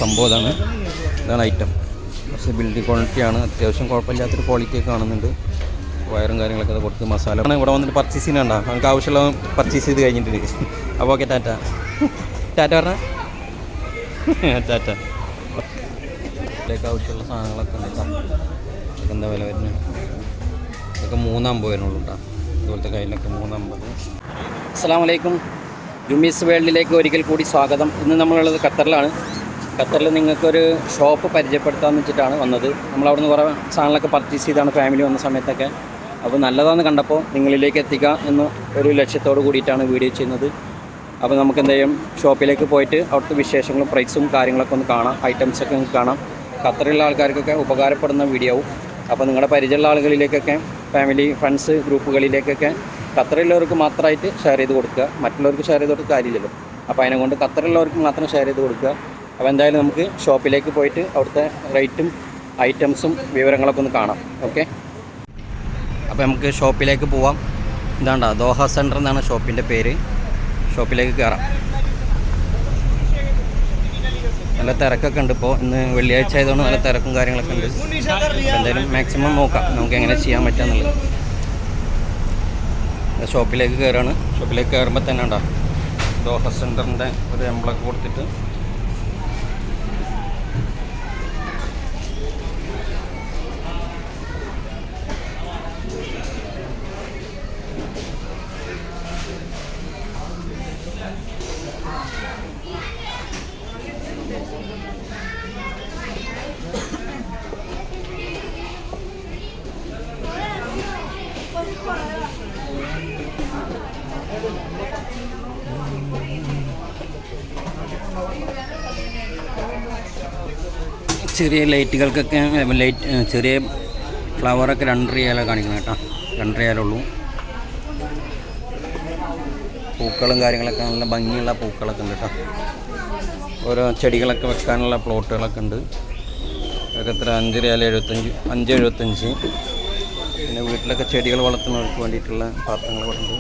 സംഭവം ഇതാണ് ഐറ്റം. പക്ഷേ ബിൽഡിംഗ് ക്വാളിറ്റിയാണ്, അത്യാവശ്യം കുഴപ്പമില്ലാത്തൊരു ക്വാളിറ്റിയൊക്കെ കാണുന്നുണ്ട്. വയറും കാര്യങ്ങളൊക്കെ അത് കൊടുത്ത് മസാല ഇവിടെ വന്നിട്ട് പർച്ചേസ് ചെയ്യുന്നുണ്ടോ? നമുക്ക് ആവശ്യമുള്ള പർച്ചേസ് ചെയ്ത് കഴിഞ്ഞിട്ടുണ്ട്. അപ്പോൾ ഓക്കെ, ടാറ്റ ടാറ്റ പറഞ്ഞാൽ ടാറ്റ. ഇതിലേക്ക് ആവശ്യമുള്ള സാധനങ്ങളൊക്കെ ഉണ്ട്. എന്താ വില വരുന്നത്? ഇതൊക്കെ 350 വരുന്നുള്ളൂ കേട്ടോ. ഇതുപോലത്തെ കയ്യിലൊക്കെ 350. അസ്സലാമു അലൈക്കും. ജുമീസ് വേൾഡിലേക്ക് ഒരിക്കൽ കൂടി സ്വാഗതം. ഇന്ന് നമ്മളുള്ളത് ഖത്തറിലാണ്. ഖത്തറിൽ നിങ്ങൾക്കൊരു ഷോപ്പ് പരിചയപ്പെടുത്താമെന്ന് വെച്ചിട്ടാണ് വന്നത്. നമ്മളവിടുന്ന് കുറേ സാധനങ്ങളൊക്കെ പർച്ചേസ് ചെയ്താണ് ഫാമിലി വന്ന സമയത്തൊക്കെ. അപ്പോൾ നല്ലതാണെന്ന് കണ്ടപ്പോൾ നിങ്ങളിലേക്ക് എത്തിക്കുക എന്ന ഒരു ലക്ഷ്യത്തോട് കൂടിയിട്ടാണ് വീഡിയോ ചെയ്യുന്നത്. അപ്പോൾ നമുക്ക് എന്ത് ചെയ്യും, ഷോപ്പിലേക്ക് പോയിട്ട് അവിടുത്തെ വിശേഷങ്ങളും പ്രൈസും കാര്യങ്ങളൊക്കെ ഒന്ന് കാണാം, ഐറ്റംസൊക്കെ നമുക്ക് കാണാം. ഖത്തറിലുള്ള ആൾക്കാർക്കൊക്കെ ഉപകാരപ്പെടുന്ന വീഡിയോ ആവും. അപ്പോൾ നിങ്ങളുടെ പരിചയമുള്ള ആളുകളിലേക്കൊക്കെ, ഫാമിലി ഫ്രണ്ട്സ് ഗ്രൂപ്പുകളിലേക്കൊക്കെ ഖത്തറിലുള്ളവർക്ക് മാത്രമായിട്ട് ഷെയർ ചെയ്ത് കൊടുക്കുക. മറ്റുള്ളവർക്ക് ഷെയർ ചെയ്ത് കൊടുക്കുക കാര്യമില്ലല്ലോ. അപ്പോൾ അതിനെക്കൊണ്ട് ഖത്തറിലുള്ളവർക്ക് മാത്രം ഷെയർ ചെയ്ത് കൊടുക്കുക. അപ്പോൾ എന്തായാലും നമുക്ക് ഷോപ്പിലേക്ക് പോയിട്ട് അവിടുത്തെ റേറ്റും ഐറ്റംസും വിവരങ്ങളൊക്കെ ഒന്ന് കാണാം. ഓക്കെ, അപ്പോൾ നമുക്ക് ഷോപ്പിലേക്ക് പോവാം. ഇതാണ്ട ദോഹ സെൻറ്റർ എന്നാണ് ഷോപ്പിൻ്റെ പേര്. ഷോപ്പിലേക്ക് കയറാം. നല്ല തിരക്കൊക്കെ ഉണ്ട്. ഇപ്പോൾ ഇന്ന് വെള്ളിയാഴ്ച ആയതുകൊണ്ട് നല്ല തിരക്കും കാര്യങ്ങളൊക്കെ ഉണ്ട്. എന്തായാലും മാക്സിമം നോക്കാം നമുക്ക് എങ്ങനെ ചെയ്യാൻ പറ്റുമെന്നുള്ളത്. ഷോപ്പിലേക്ക് കയറാണ്. ഷോപ്പിലേക്ക് കയറുമ്പോൾ തന്നെ ഉണ്ടോ ദോഹ സെൻറ്ററിൻ്റെ ഒരു എംബ്ലൊക്കെ കൊടുത്തിട്ട് ചെറിയ ലൈറ്റുകൾക്കൊക്കെ ചെറിയ ഫ്ലവറൊക്കെ 2 റിയാലാണ് കാണിക്കുന്നത് കേട്ടോ. 2 റിയാലുള്ളൂ. പൂക്കളും കാര്യങ്ങളൊക്കെ നല്ല ഭംഗിയുള്ള പൂക്കളൊക്കെ ഉണ്ട് കേട്ടോ. ഓരോ ചെടികളൊക്കെ വെക്കാനുള്ള പ്ലോട്ടുകളൊക്കെ ഉണ്ട്. അതൊക്കെ എത്ര 5 റിയാൽ 5.75. പിന്നെ വീട്ടിലൊക്കെ ചെടികൾ വളർത്തുന്നവർക്ക് വേണ്ടിയിട്ടുള്ള പാത്രങ്ങൾ കൂടെ ഉണ്ട്.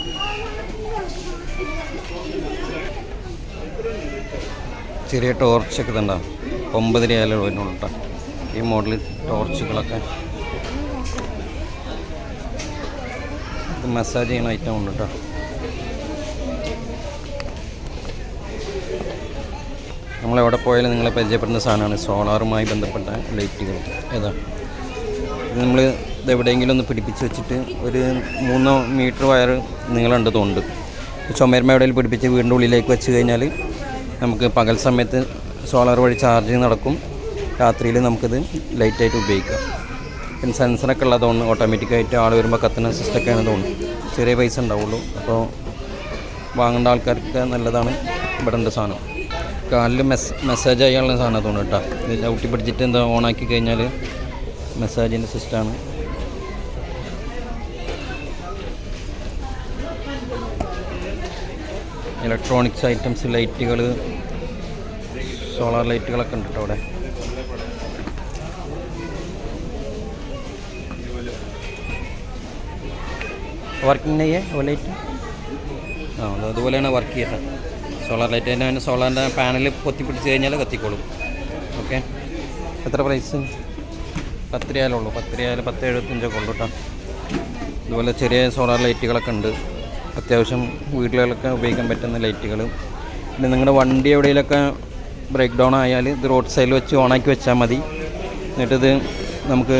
ചെറിയ ടോർച്ചൊക്കെ ഇതുണ്ടാവും. 9 റിയാൽ വരുന്നുള്ളൂ കേട്ടോ. ഈ മോഡൽ ടോർച്ചുകളൊക്കെ ഇത് മസാജ് ചെയ്യുന്ന ഐറ്റം ഉണ്ട് കേട്ടോ. നമ്മളെവിടെ പോയാലും നിങ്ങളെ പരിചയപ്പെടുന്ന സാധനമാണ് സോളാറുമായി ബന്ധപ്പെട്ട ലൈറ്റുകൾ. ഏതാ ഇത് നമ്മൾ ഇതെവിടെയെങ്കിലും ഒന്ന് പിടിപ്പിച്ച് വെച്ചിട്ട് ഒരു 3 മീറ്റർ വയർ നീളമുണ്ട് തോണ്ട് ചുമരുമ എവിടെയെങ്കിലും പിടിപ്പിച്ച് വീടിൻ്റെ ഉള്ളിലേക്ക് വെച്ച് കഴിഞ്ഞാൽ നമുക്ക് പകൽ സമയത്ത് സോളാർ വഴി ചാർജിങ് നടക്കും. രാത്രിയിൽ നമുക്കിത് ലൈറ്റായിട്ട് ഉപയോഗിക്കാം. പിന്നെ സെൻസറൊക്കെ ഉള്ളതുകൊണ്ട് ഓട്ടോമാറ്റിക്കായിട്ട് ആൾ വരുമ്പോൾ കത്തുന്ന സിസ്റ്റമൊക്കെയാണ് തോന്നുന്നു. ചെറിയ പൈസ ഉണ്ടാവുള്ളൂ. അപ്പോൾ വാങ്ങേണ്ട ആൾക്കാർക്ക് നല്ലതാണ്. ഇവിടെ ഉണ്ട് സാധനം. കാലിൽ മെസ്സേജ് ചെയ്യാനുള്ള സാധനം തോന്നുന്നു കേട്ടോ. ഇത് ചവിട്ടി പിടിച്ചിട്ട് എന്താ ഓണാക്കി കഴിഞ്ഞാൽ മെസ്സേജിൻ്റെ സിസ്റ്റമാണ്. ഇലക്ട്രോണിക്സ് ഐറ്റംസ്, ലൈറ്റുകൾ, സോളാർ ലൈറ്റുകളൊക്കെ ഉണ്ട് കേട്ടോ അവിടെ. വർക്കിംഗ് നെയ്യേ ഓ ലൈറ്റ് അതുപോലെയാണ് വർക്ക് ചെയ്യുന്നത്. സോളാർ ലൈറ്റ് തന്നെ സോളാറിൻ്റെ പാനൽ പൊത്തിപ്പിടിച്ച് കഴിഞ്ഞാൽ കത്തിക്കോളും. ഓക്കെ, എത്ര പ്രൈസ്? 10 റിയാലുള്ളൂ. 10 റിയാൽ 10.75 ഉള്ളൂ കേട്ടോ. ഇതുപോലെ ചെറിയ സോളാർ ലൈറ്റുകളൊക്കെ ഉണ്ട്. അത്യാവശ്യം വീടുകളിലൊക്കെ ഉപയോഗിക്കാൻ പറ്റുന്ന ലൈറ്റുകൾ. പിന്നെ നിങ്ങളുടെ വണ്ടി എവിടെയെങ്കിലൊക്കെ ബ്രേക്ക് ഡൗൺ ആയാൽ ഇത് റോഡ് സൈഡിൽ വെച്ച് ഓണാക്കി വെച്ചാൽ മതി. എന്നിട്ടിത് നമുക്ക്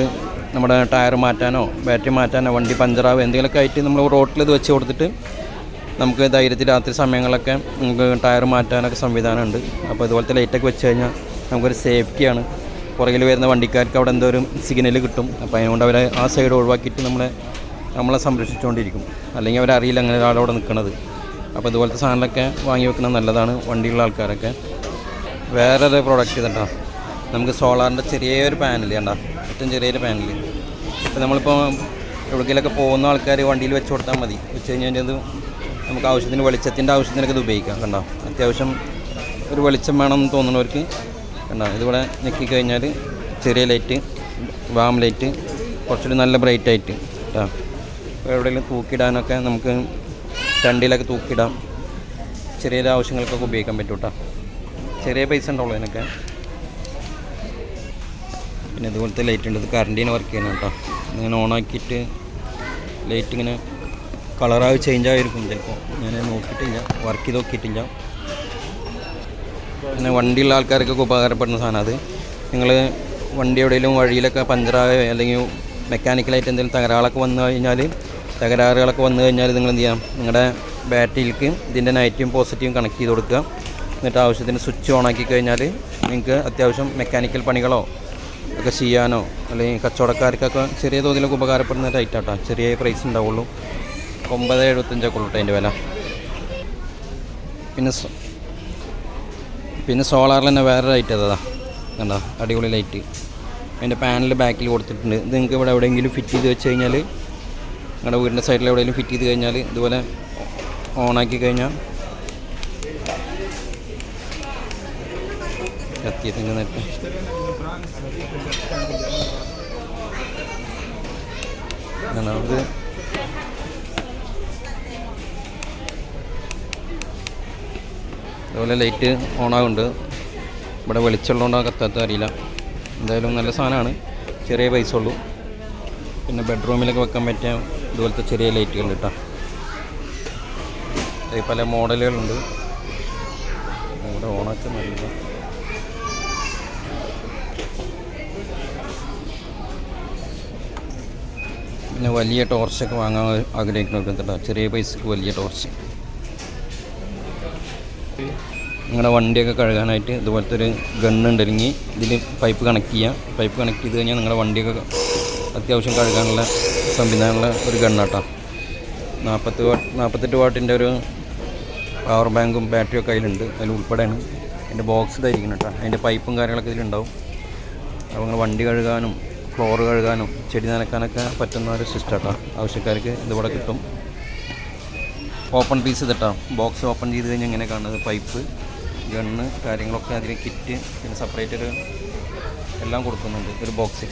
നമ്മുടെ ടയർ മാറ്റാനോ ബാറ്ററി മാറ്റാനോ വണ്ടി പഞ്ചറാവോ എന്തെങ്കിലുമൊക്കെ ആയിട്ട് നമ്മൾ റോഡിൽ ഇത് വെച്ച് കൊടുത്തിട്ട് നമുക്ക് ധൈര്യത്തിൽ രാത്രി സമയങ്ങളിലൊക്കെ നമുക്ക് ടയർ മാറ്റാനൊക്കെ സംവിധാനമുണ്ട്. അപ്പോൾ ഇതുപോലത്തെ ലൈറ്റൊക്കെ വെച്ച് കഴിഞ്ഞാൽ നമുക്കൊരു സേഫ്റ്റിയാണ്. പുറകിൽ വരുന്ന വണ്ടിക്കാർക്ക് അവിടെ എന്തോ ഒരു സിഗ്നൽ കിട്ടും. അപ്പോൾ അതിനുകൊണ്ട് അവരെ ആ സൈഡ് ഒഴിവാക്കിയിട്ട് നമ്മളെ സംരക്ഷിച്ചുകൊണ്ടിരിക്കും. അല്ലെങ്കിൽ അവരറിയില്ല അങ്ങനെ ഒരാളവിടെ നിൽക്കുന്നത്. അപ്പോൾ ഇതുപോലത്തെ സാധനങ്ങളൊക്കെ വാങ്ങി വെക്കുന്നത് നല്ലതാണ് വണ്ടിയുള്ള ആൾക്കാരൊക്കെ. വേറൊരു പ്രോഡക്റ്റ് ഇതുണ്ടോ, നമുക്ക് സോളാറിൻ്റെ ചെറിയൊരു പാനൽ കണ്ടോ, ഏറ്റവും ചെറിയൊരു പാനൽ. ഇപ്പോൾ നമ്മളിപ്പോൾ എവിടേക്കെങ്കിലൊക്കെ പോകുന്ന ആൾക്കാർ വണ്ടിയിൽ വെച്ച് കൊടുത്താൽ മതി. വെച്ച് കഴിഞ്ഞാൽ ഇത് നമുക്ക് ആവശ്യത്തിന് വെളിച്ചത്തിൻ്റെ ആവശ്യത്തിനൊക്കെ ഇത് ഉപയോഗിക്കാം. കണ്ടോ, അത്യാവശ്യം ഒരു വെളിച്ചം വേണമെന്ന് തോന്നുന്നവർക്ക് കണ്ടോ ഇതിവിടെ ഞെക്കിക്കഴിഞ്ഞാൽ ചെറിയ ലൈറ്റ്, വാം ലൈറ്റ്, കുറച്ചുകൂടി നല്ല ബ്രൈറ്റായിട്ട് കേട്ടോ. എവിടെയെങ്കിലും തൂക്കിയിടാനൊക്കെ നമുക്ക് വണ്ടിയിലൊക്കെ തൂക്കിയിടാം. ചെറിയൊരു ആവശ്യങ്ങൾക്കൊക്കെ ഉപയോഗിക്കാൻ പറ്റും കേട്ടോ. ചെറിയ പൈസ ഉണ്ടാവുള്ളൂ അതിനൊക്കെ. പിന്നെ ഇതുപോലത്തെ ലൈറ്റ് ഉണ്ട്, ഇത് കറണ്ടിന് വർക്ക് ചെയ്യണം കേട്ടോ. ഇങ്ങനെ ഓണാക്കിയിട്ട് ലൈറ്റ് ഇങ്ങനെ കളറായി ചേഞ്ച് ആയിരിക്കും ചിലപ്പോൾ. ഞാൻ നോക്കിയിട്ടില്ല, വർക്ക് ചെയ്ത് നോക്കിയിട്ടില്ല. പിന്നെ വണ്ടിയുള്ള ആൾക്കാർക്കൊക്കെ ഉപകാരപ്പെടുന്ന സാധനം അത്. നിങ്ങൾ വണ്ടി എവിടെയെങ്കിലും വഴിയിലൊക്കെ പഞ്ചറായോ അല്ലെങ്കിൽ മെക്കാനിക്കലായിട്ട് എന്തെങ്കിലും തകരാറുകളൊക്കെ വന്നു കഴിഞ്ഞാൽ നിങ്ങൾ എന്ത് ചെയ്യാം, നിങ്ങളുടെ ബാറ്ററിയിലേക്ക് ഇതിൻ്റെ നെഗറ്റീവും പോസിറ്റീവും കണക്ട് ചെയ്ത് കൊടുക്കുക. എന്നിട്ട് ആവശ്യത്തിന് സ്വിച്ച് ഓൺ ആക്കി കഴിഞ്ഞാൽ നിങ്ങൾക്ക് അത്യാവശ്യം മെക്കാനിക്കൽ പണികളോ ഒക്കെ ചെയ്യാനോ അല്ലെങ്കിൽ കച്ചവടക്കാർക്കൊക്കെ ചെറിയ തോതിലൊക്കെ ഉപകാരപ്പെടുന്ന ടൈറ്റാട്ടോ. ചെറിയ പ്രൈസ് ഉണ്ടാവുള്ളൂ, 9.75 ഉള്ളൂ അതിൻ്റെ വില. പിന്നെ സോളാറിൽ തന്നെ വേറെ ലൈറ്റ് അതാ കണ്ടോ, അടിപൊളി ലൈറ്റ്. അതിൻ്റെ പാനൽ ബാക്കിൽ കൊടുത്തിട്ടുണ്ട്. ഇത് നിങ്ങൾക്ക് ഇവിടെ എവിടെയെങ്കിലും ഫിറ്റ് ചെയ്ത് വെച്ച് കഴിഞ്ഞാൽ, നിങ്ങളുടെ വീടിൻ്റെ സൈഡിൽ എവിടെയെങ്കിലും ഫിറ്റ് ചെയ്ത് കഴിഞ്ഞാൽ ഇതുപോലെ ഓണാക്കി കഴിഞ്ഞാൽ കത്തിയതിൻ്റെ നേരത്തെ അത് അതുപോലെ ലൈറ്റ് ഓണാകുന്നുണ്ട്. ഇവിടെ വെളിച്ചമുള്ളതുകൊണ്ടാണ് കത്താത്ത അറിയില്ല. എന്തായാലും നല്ല സാധനമാണ്, ചെറിയ പൈസ ഉള്ളൂ. പിന്നെ ബെഡ്റൂമിലൊക്കെ വെക്കാൻ പറ്റിയ ഇതുപോലത്തെ ചെറിയ ലൈറ്റുകൾ കേട്ടോ. പല മോഡലുകളുണ്ട്. ഇവിടെ ഓണാക്കുന്നില്ല. പിന്നെ വലിയ ടോർച്ചൊക്കെ വാങ്ങാൻ ആഗ്രഹിക്കുന്നവർക്ക് കേട്ടോ, ചെറിയ പൈസക്ക് വലിയ ടോർച്ച്. നിങ്ങളുടെ വണ്ടിയൊക്കെ കഴുകാനായിട്ട് ഇതുപോലത്തെ ഒരു ഗണ്ണുണ്ടെങ്കിൽ ഇതിൽ പൈപ്പ് കണക്ട് ചെയ്യാം. പൈപ്പ് കണക്ട് ചെയ്ത് കഴിഞ്ഞാൽ നിങ്ങളുടെ വണ്ടിയൊക്കെ അത്യാവശ്യം കഴുകാനുള്ള സംവിധാനമുള്ള ഒരു ഗണ്ണാട്ടോ. 48 വാട്ടിൻ്റെ ഒരു പവർ ബാങ്കും ബാറ്ററിയൊക്കെ അതിലുണ്ട്, അതിൽ ഉൾപ്പെടെയാണ്. അതിൻ്റെ ബോക്സ് ഇതായിരിക്കണം കേട്ടോ. അതിൻ്റെ പൈപ്പും കാര്യങ്ങളൊക്കെ ഇതിലുണ്ടാവും. അപ്പോൾ നിങ്ങൾ വണ്ടി കഴുകാനും ഫ്ലോർ കഴുകാനും ചെടി നനക്കാനൊക്കെ പറ്റുന്ന ഒരു സിസ്റ്റം കേട്ടോ. ആവശ്യക്കാർക്ക് ഇതിവിടെ കിട്ടും. ഓപ്പൺ പീസ് ഇതാ, ബോക്സ് ഓപ്പൺ ചെയ്ത് കഴിഞ്ഞാൽ എങ്ങനെ കാണുന്നത്, പൈപ്പ്, ഗണ്ണ് കാര്യങ്ങളൊക്കെ അതിൽ കിറ്റ്, പിന്നെ സെപ്പറേറ്റ് ഒരു എല്ലാം കൊടുക്കുന്നുണ്ട് ഒരു ബോക്സിൽ.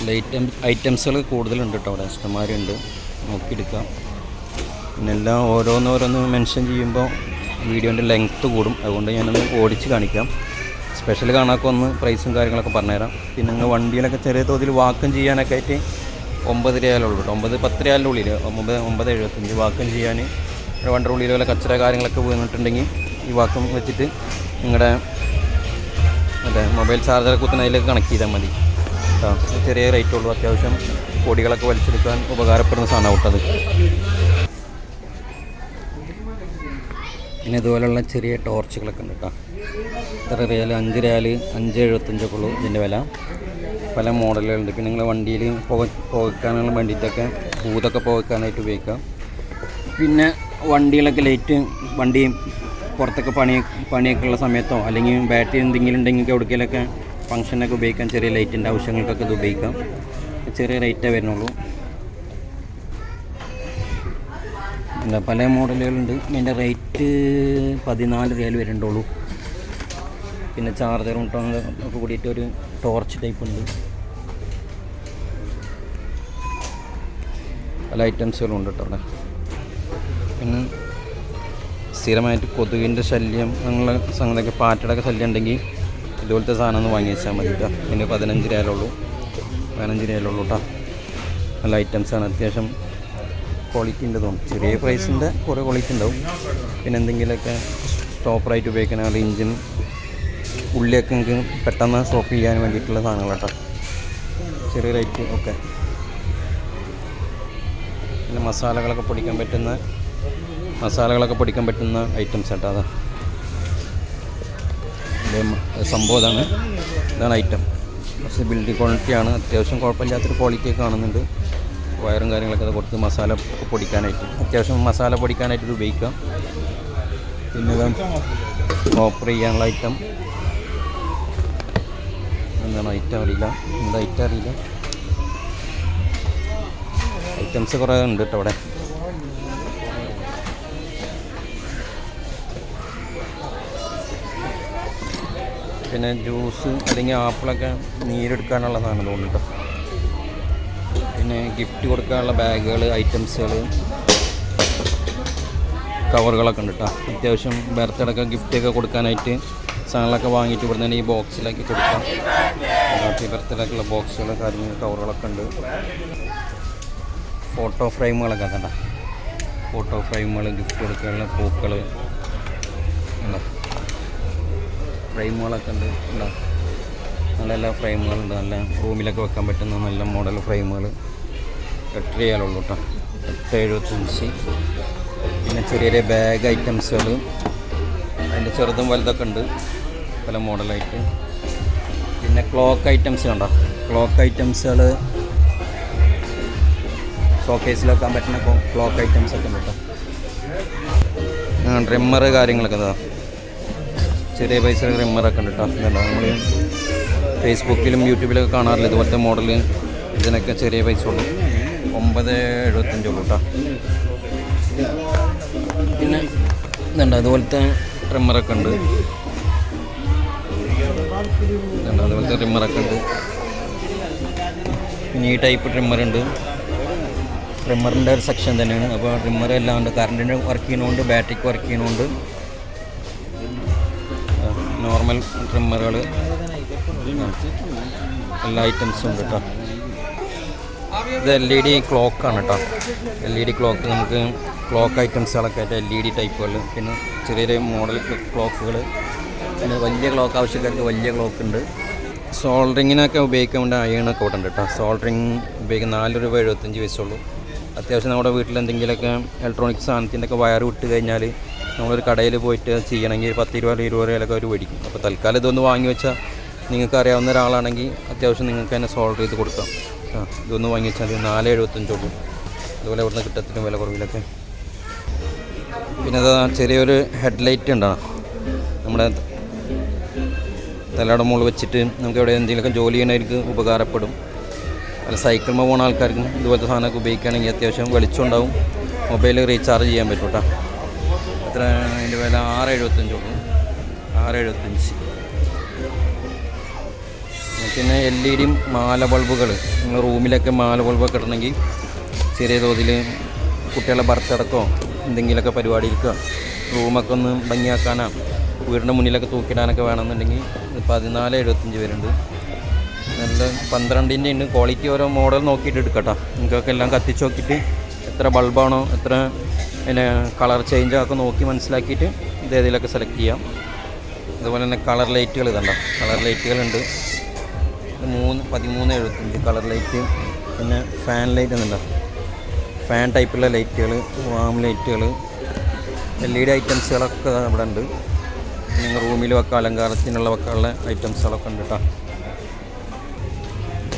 ലൈറ്റ് ഐറ്റംസുകൾ കൂടുതലുണ്ട് കേട്ടോ, അവിടെ ഇഷ്ടംമാരുണ്ട്, നോക്കിയെടുക്കാം. പിന്നെ എല്ലാം ഓരോന്നോരോന്ന് മെൻഷൻ ചെയ്യുമ്പോൾ വീഡിയോൻ്റെ ലെങ്ത്ത് കൂടും, അതുകൊണ്ട് ഞാനൊന്ന് ഓടിച്ച് കാണിക്കാം. സ്പെഷ്യൽ കാണാനൊക്കെ ഒന്ന് പ്രൈസും കാര്യങ്ങളൊക്കെ പറഞ്ഞുതരാം. പിന്നെ നിങ്ങൾ വണ്ടിയിലൊക്കെ ചെറിയ തോതിൽ വാക്കം ചെയ്യാനൊക്കെ ആയിട്ട് 9 രൂപയുള്ളൂ കേട്ടോ. 10 രൂപയുടെ ഉള്ളിൽ 9.75 വാക്കം ചെയ്യാൻ. വണ്ടിയുടെ ഉള്ളിൽ വല്ല കച്ചറ കാര്യങ്ങളൊക്കെ വീണിട്ടുണ്ടെങ്കിൽ ഈ വാക്കം വെച്ചിട്ട് നിങ്ങളുടെ മൊബൈൽ ചാർജർ കുത്തുന്ന അതിലേക്ക് കണക്ട് ചെയ്താൽ മതി കേട്ടോ. ചെറിയ റേറ്റ് ഉള്ളൂ, അത്യാവശ്യം പൊടികളൊക്കെ വലിച്ചെടുക്കാൻ ഉപകാരപ്പെടുന്ന സാധനം ഔട്ടത്. പിന്നെ ഇതുപോലെയുള്ള ചെറിയ ടോർച്ചുകളൊക്കെ ഉണ്ട് കേട്ടോ. എത്ര റിയാൽ, 5 റിയാൽ, 5.75 ഉള്ളൂ ഇതിൻ്റെ വില. പല മോഡലുകളുണ്ട്. പിന്നെ നിങ്ങൾ വണ്ടിയിൽ പുകയ്ക്കാനുള്ള വേണ്ടിയിട്ടൊക്കെ ഭൂതൊക്കെ പുകയ്ക്കാനായിട്ട് ഉപയോഗിക്കാം. പിന്നെ വണ്ടികളൊക്കെ ലൈറ്റ്, വണ്ടി പുറത്തൊക്കെ പണിയൊക്കെ ഉള്ള സമയത്തോ അല്ലെങ്കിൽ ബാറ്ററി എന്തെങ്കിലും ഉണ്ടെങ്കിൽ എവിടേക്കെങ്കിലൊക്കെ ഫംഗ്ഷനൊക്കെ ഉപയോഗിക്കാൻ ചെറിയ ലൈറ്റിൻ്റെ ആവശ്യങ്ങൾക്കൊക്കെ ഇത് ഉപയോഗിക്കാം. ചെറിയ റേറ്റേ വരുന്നുള്ളൂ. എന്താ പല മോഡലുകളുണ്ട്. ഇതിൻ്റെ റേറ്റ് 14 റിയാൽ വരുന്നുള്ളൂ. പിന്നെ ചാർജറും ഒക്കെ കൂടിയിട്ട് ഒരു ടോർച്ച് ടൈപ്പ് ഉണ്ട്. പല ഐറ്റംസുകളും ഉണ്ട് കേട്ടോ അവിടെ. പിന്നെ സ്ഥിരമായിട്ട് കൊതുകിൻ്റെ ശല്യം അങ്ങനെയുള്ള സംഗതിയൊക്കെ, പാറ്റയുടെയൊക്കെ ശല്യം ഉണ്ടെങ്കിൽ ഇതുപോലത്തെ സാധനം ഒന്ന് വാങ്ങി വെച്ചാൽ മതി കേട്ടോ. പിന്നെ 15 രൂപയുള്ളൂ കേട്ടോ. നല്ല ഐറ്റംസാണ്, അത്യാവശ്യം ക്വാളിറ്റി ഉണ്ട് തോന്നും. ചെറിയ പ്രൈസിൻ്റെ കുറേ ക്വാളിറ്റി ഉണ്ടാവും. പിന്നെ എന്തെങ്കിലുമൊക്കെ സ്റ്റോപ്പറായിട്ട് ഉപയോഗിക്കാനുള്ള ഇഞ്ചിൻ ഉള്ളിയൊക്കെ നിങ്ങൾക്ക് പെട്ടെന്ന് സ്റ്റോപ്പ് ചെയ്യാൻ വേണ്ടിയിട്ടുള്ള സാധനങ്ങൾ കേട്ടോ. ചെറിയ റേറ്റ് ഒക്കെ. പിന്നെ മസാലകളൊക്കെ പൊടിക്കാൻ പറ്റുന്ന ഐറ്റംസ് കേട്ടോ. അതാ സംഭവം ഇതാണ് ഐറ്റം. കുറച്ച് ബിൽഡ് ക്വാളിറ്റിയാണ്, അത്യാവശ്യം കുഴപ്പമില്ലാത്തൊരു ക്വാളിറ്റിയൊക്കെ കാണുന്നുണ്ട്. വയറും കാര്യങ്ങളൊക്കെ അത് കൊടുത്ത് മസാല പൊടിക്കാനായിട്ട്, അത്യാവശ്യം മസാല പൊടിക്കാനായിട്ട് ഇത് ഉപയോഗിക്കാം. പിന്നെ ഓപ്പർ ചെയ്യാനുള്ള ഐറ്റം എന്താണ് അറിയില്ല. ഐറ്റംസ് കുറേ ഉണ്ട് കേട്ടോ അവിടെ. പിന്നെ ജ്യൂസ് അല്ലെങ്കിൽ ആപ്പിളൊക്കെ നീരെടുക്കാനുള്ള സാധനം തോന്നുന്നുണ്ട്. പിന്നെ ഗിഫ്റ്റ് കൊടുക്കാനുള്ള ബാഗുകൾ, ഐറ്റംസുകൾ, കവറുകളൊക്കെ ഉണ്ട് കേട്ടോ. അത്യാവശ്യം ബർത്ത്ഡേക്ക് ഗിഫ്റ്റൊക്കെ കൊടുക്കാനായിട്ട് സാധനങ്ങളൊക്കെ വാങ്ങിയിട്ട് ഇവിടെ തന്നെ ഈ ബോക്സിലാക്കി കൊടുക്കാം. ഹാപ്പി ബർത്ത്ഡേക്കുള്ള ബോക്സുകൾ കാര്യങ്ങൾ കവറുകളൊക്കെ ഉണ്ട്. ഫോട്ടോ ഫ്രെയിമുകളൊക്കെ കണ്ട, ഫോട്ടോ ഫ്രെയിമുകൾ, ഗിഫ്റ്റ് കൊടുക്കാനുള്ള പൂക്കൾ ഉണ്ടോ, ഫ്രെയിമുകളൊക്കെ ഉണ്ട് ഉണ്ടോ. നല്ല എല്ലാ ഫ്രെയിമുകളുണ്ട്. നല്ല റൂമിലൊക്കെ വെക്കാൻ പറ്റുന്ന നല്ല മോഡൽ ഫ്രെയിമുകൾ. 8 റിയാലുള്ളൂ കേട്ടോ, 8.75. പിന്നെ ചെറിയ ചെറിയ ബാഗ് ഐറ്റംസുകൾ, അതിൻ്റെ ചെറുതും വലുതൊക്കെ ഉണ്ട് പല മോഡലായിട്ട്. പിന്നെ ക്ലോക്ക് ഐറ്റംസ് കണ്ടോ, ക്ലോക്ക് ഐറ്റംസുകൾ ഷോക്കേസിൽ വെക്കാൻ പറ്റുന്ന ക്ലോക്ക് ഐറ്റംസ് ഒക്കെ ഉണ്ട് കേട്ടോ. ഡ്രിമ്മർ കാര്യങ്ങളൊക്കെ ഇതാ, ചെറിയ പൈസ ഡ്രിമ്മറൊക്കെ ഉണ്ട് കേട്ടോ. ഇതുണ്ടോ, നമ്മൾ ഫേസ്ബുക്കിലും യൂട്യൂബിലൊക്കെ കാണാറില്ല ഇതുപോലത്തെ മോഡൽ. ഇതിനൊക്കെ ചെറിയ പൈസ ഉള്ളൂ, 9.75 ഉള്ളൂ കേട്ടോ. പിന്നെ ഇതുണ്ട് അതുപോലത്തെ ട്രിമ്മറൊക്കെ ഉണ്ട്, അതുപോലത്തെ ട്രിമ്മറൊക്കെ ഉണ്ട്. പിന്നെ ഈ ടൈപ്പ് ട്രിമ്മറുണ്ട്, ട്രിമ്മറിൻ്റെ ഒരു സെക്ഷൻ തന്നെയാണ്. അപ്പോൾ ട്രിമ്മർ എല്ലാം ഉണ്ട്, കറണ്ടിന് വർക്ക് ചെയ്യുന്നതുകൊണ്ട്, ബാറ്ററിക്ക് വർക്ക് ചെയ്യുന്നതുകൊണ്ട്. നോർമൽ ട്രിമ്മറുകൾ എല്ലാ ഐറ്റംസും ഉണ്ട് കേട്ടോ. ഇത് LED ക്ലോക്കാണ് കേട്ടോ. LED ക്ലോക്ക്, നമുക്ക് ക്ലോക്ക് ഐറ്റംസുകളൊക്കെ ആയിട്ട് LED ടൈപ്പുകൾ, പിന്നെ ചെറിയ ചെറിയ മോഡൽ ക്ലോക്കുകൾ, പിന്നെ വലിയ ക്ലോക്ക് ആവശ്യക്കാർക്ക് വലിയ ക്ലോക്ക് ഉണ്ട്. സോൾഡറിങ്ങിനൊക്കെ ഉപയോഗിക്കാൻ വേണ്ടി അയണൊക്കെ ഇവിടെ ഉണ്ട് കേട്ടോ. സോൾഡറിങ് ഉപയോഗിക്കുന്ന 4.75 ഉള്ളൂ. അത്യാവശ്യം നമ്മുടെ വീട്ടിൽ എന്തെങ്കിലുമൊക്കെ ഇലക്ട്രോണിക് സാധനത്തിൻ്റെ ഒക്കെ വയർ വിട്ട് കഴിഞ്ഞാൽ നമ്മളൊരു കടയിൽ പോയിട്ട് ചെയ്യണമെങ്കിൽ 10-20 രൂപയിലൊക്കെ അവർ മേടിക്കും. അപ്പോൾ തൽക്കാലം ഇതൊന്ന് വാങ്ങി വെച്ചാൽ നിങ്ങൾക്ക് അറിയാവുന്ന ഒരാളാണെങ്കിൽ അത്യാവശ്യം നിങ്ങൾക്ക് തന്നെ സോൾഡർ ചെയ്ത് കൊടുക്കാം. ഇതൊന്ന് വാങ്ങി വെച്ചാൽ 4.75 ഉള്ളൂ. അതുപോലെ ഇവിടുന്ന് കിട്ടത്തിലും വില കുറവിലൊക്കെ. പിന്നെ അത് ചെറിയൊരു ഹെഡ്ലൈറ്റ് ഉണ്ടാണ് നമ്മുടെ തലയുടെ മുകളിൽ വെച്ചിട്ട് നമുക്ക് എവിടെ എന്തെങ്കിലുമൊക്കെ ജോലി ചെയ്യുന്നവർക്ക് ഉപകാരപ്പെടും. അല്ല സൈക്കിളിൽ പോകുന്ന ആൾക്കാർക്കും ഇതുപോലത്തെ സാധനമൊക്കെ ഉപയോഗിക്കുകയാണെങ്കിൽ അത്യാവശ്യം വെളിച്ചമുണ്ടാവും, മൊബൈൽ റീചാർജ് ചെയ്യാൻ പറ്റും കേട്ടോ. എത്ര അതിൻ്റെ വില 6.75 ഉള്ളൂ, 6.75. പിന്നെ LED മാല ബൾബുകൾ, നിങ്ങൾ റൂമിലൊക്കെ മാല ബൾബൊക്കെ ഇടണമെങ്കിൽ ചെറിയ തോതിൽ കുട്ടികളുടെ ബർത്ത്ഡേക്കോ എന്തെങ്കിലുമൊക്കെ പരിപാടിയിൽക്കോ റൂമൊക്കെ ഒന്ന് ഭംഗിയാക്കാനോ വീടിൻ്റെ മുന്നിലൊക്കെ തൂക്കിയിടാനൊക്കെ വേണമെന്നുണ്ടെങ്കിൽ 14.75 വരുന്നുണ്ട്. നല്ല 12-ൻ്റെ ഉണ്ട്. ക്വാളിറ്റി ഓരോ മോഡൽ നോക്കിയിട്ട് എടുക്കട്ടോ. നിങ്ങൾക്കൊക്കെ എല്ലാം കത്തിച്ച് നോക്കിയിട്ട് എത്ര ബൾബാണോ എത്ര പിന്നെ കളർ ചേഞ്ചൊക്കെ നോക്കി മനസ്സിലാക്കിയിട്ട് ഇതേതിലൊക്കെ സെലക്ട് ചെയ്യാം. അതുപോലെ തന്നെ കളർ ലൈറ്റുകൾ ഇതുണ്ടോ, കളർ ലൈറ്റുകളുണ്ട്. 13.75 colour light. പിന്നെ ഫാൻ ലൈറ്റ് എന്നുണ്ടോ, ഫാൻ ടൈപ്പുള്ള ലൈറ്റുകൾ, വാം ലൈറ്റുകൾ, LED ഐറ്റംസുകളൊക്കെ ഇവിടെ ഉണ്ട്. നിങ്ങൾ റൂമിൽ വെക്കാം, അലങ്കാരത്തിനുള്ള വെക്കാനുള്ള ഐറ്റംസുകളൊക്കെ ഉണ്ട് കേട്ടോ.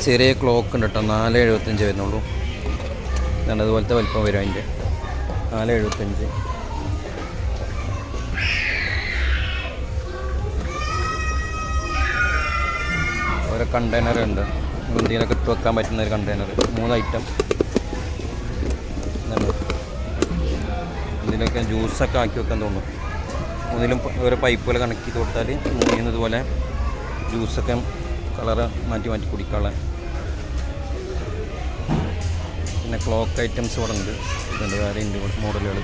ചെറിയ ക്ലോക്ക് ഉണ്ട് കേട്ടോ, 4.75 വരുന്നുള്ളൂ. ഇതാണ് അതുപോലത്തെ വലിപ്പം വരും അതിൻ്റെ, 4.75. ഓരോ കണ്ടെയ്നർ ഉണ്ട്, എന്തെങ്കിലുമൊക്കെ ഇട്ട് വെക്കാൻ പറ്റുന്ന ഒരു കണ്ടെയ്നർ. 3 ഐറ്റം. ഇതിലൊക്കെ ജ്യൂസൊക്കെ ആക്കി വെക്കാൻ തോന്നും. മൂന്നിലും ഓരോ പൈപ്പുകൾ കണക്ട് ചെയ്ത് കൊടുത്താൽ മൂന്നിൽ ഇതുപോലെ ജ്യൂസൊക്കെ കളറ് മാറ്റി മാറ്റി കുടിക്കാനുള്ള. പിന്നെ ക്ലോക്ക് ഐറ്റംസ് ഇവിടെ ഉണ്ട്, ഇതിൻ്റെ വേറെ ഉണ്ട് മോഡലുകൾ.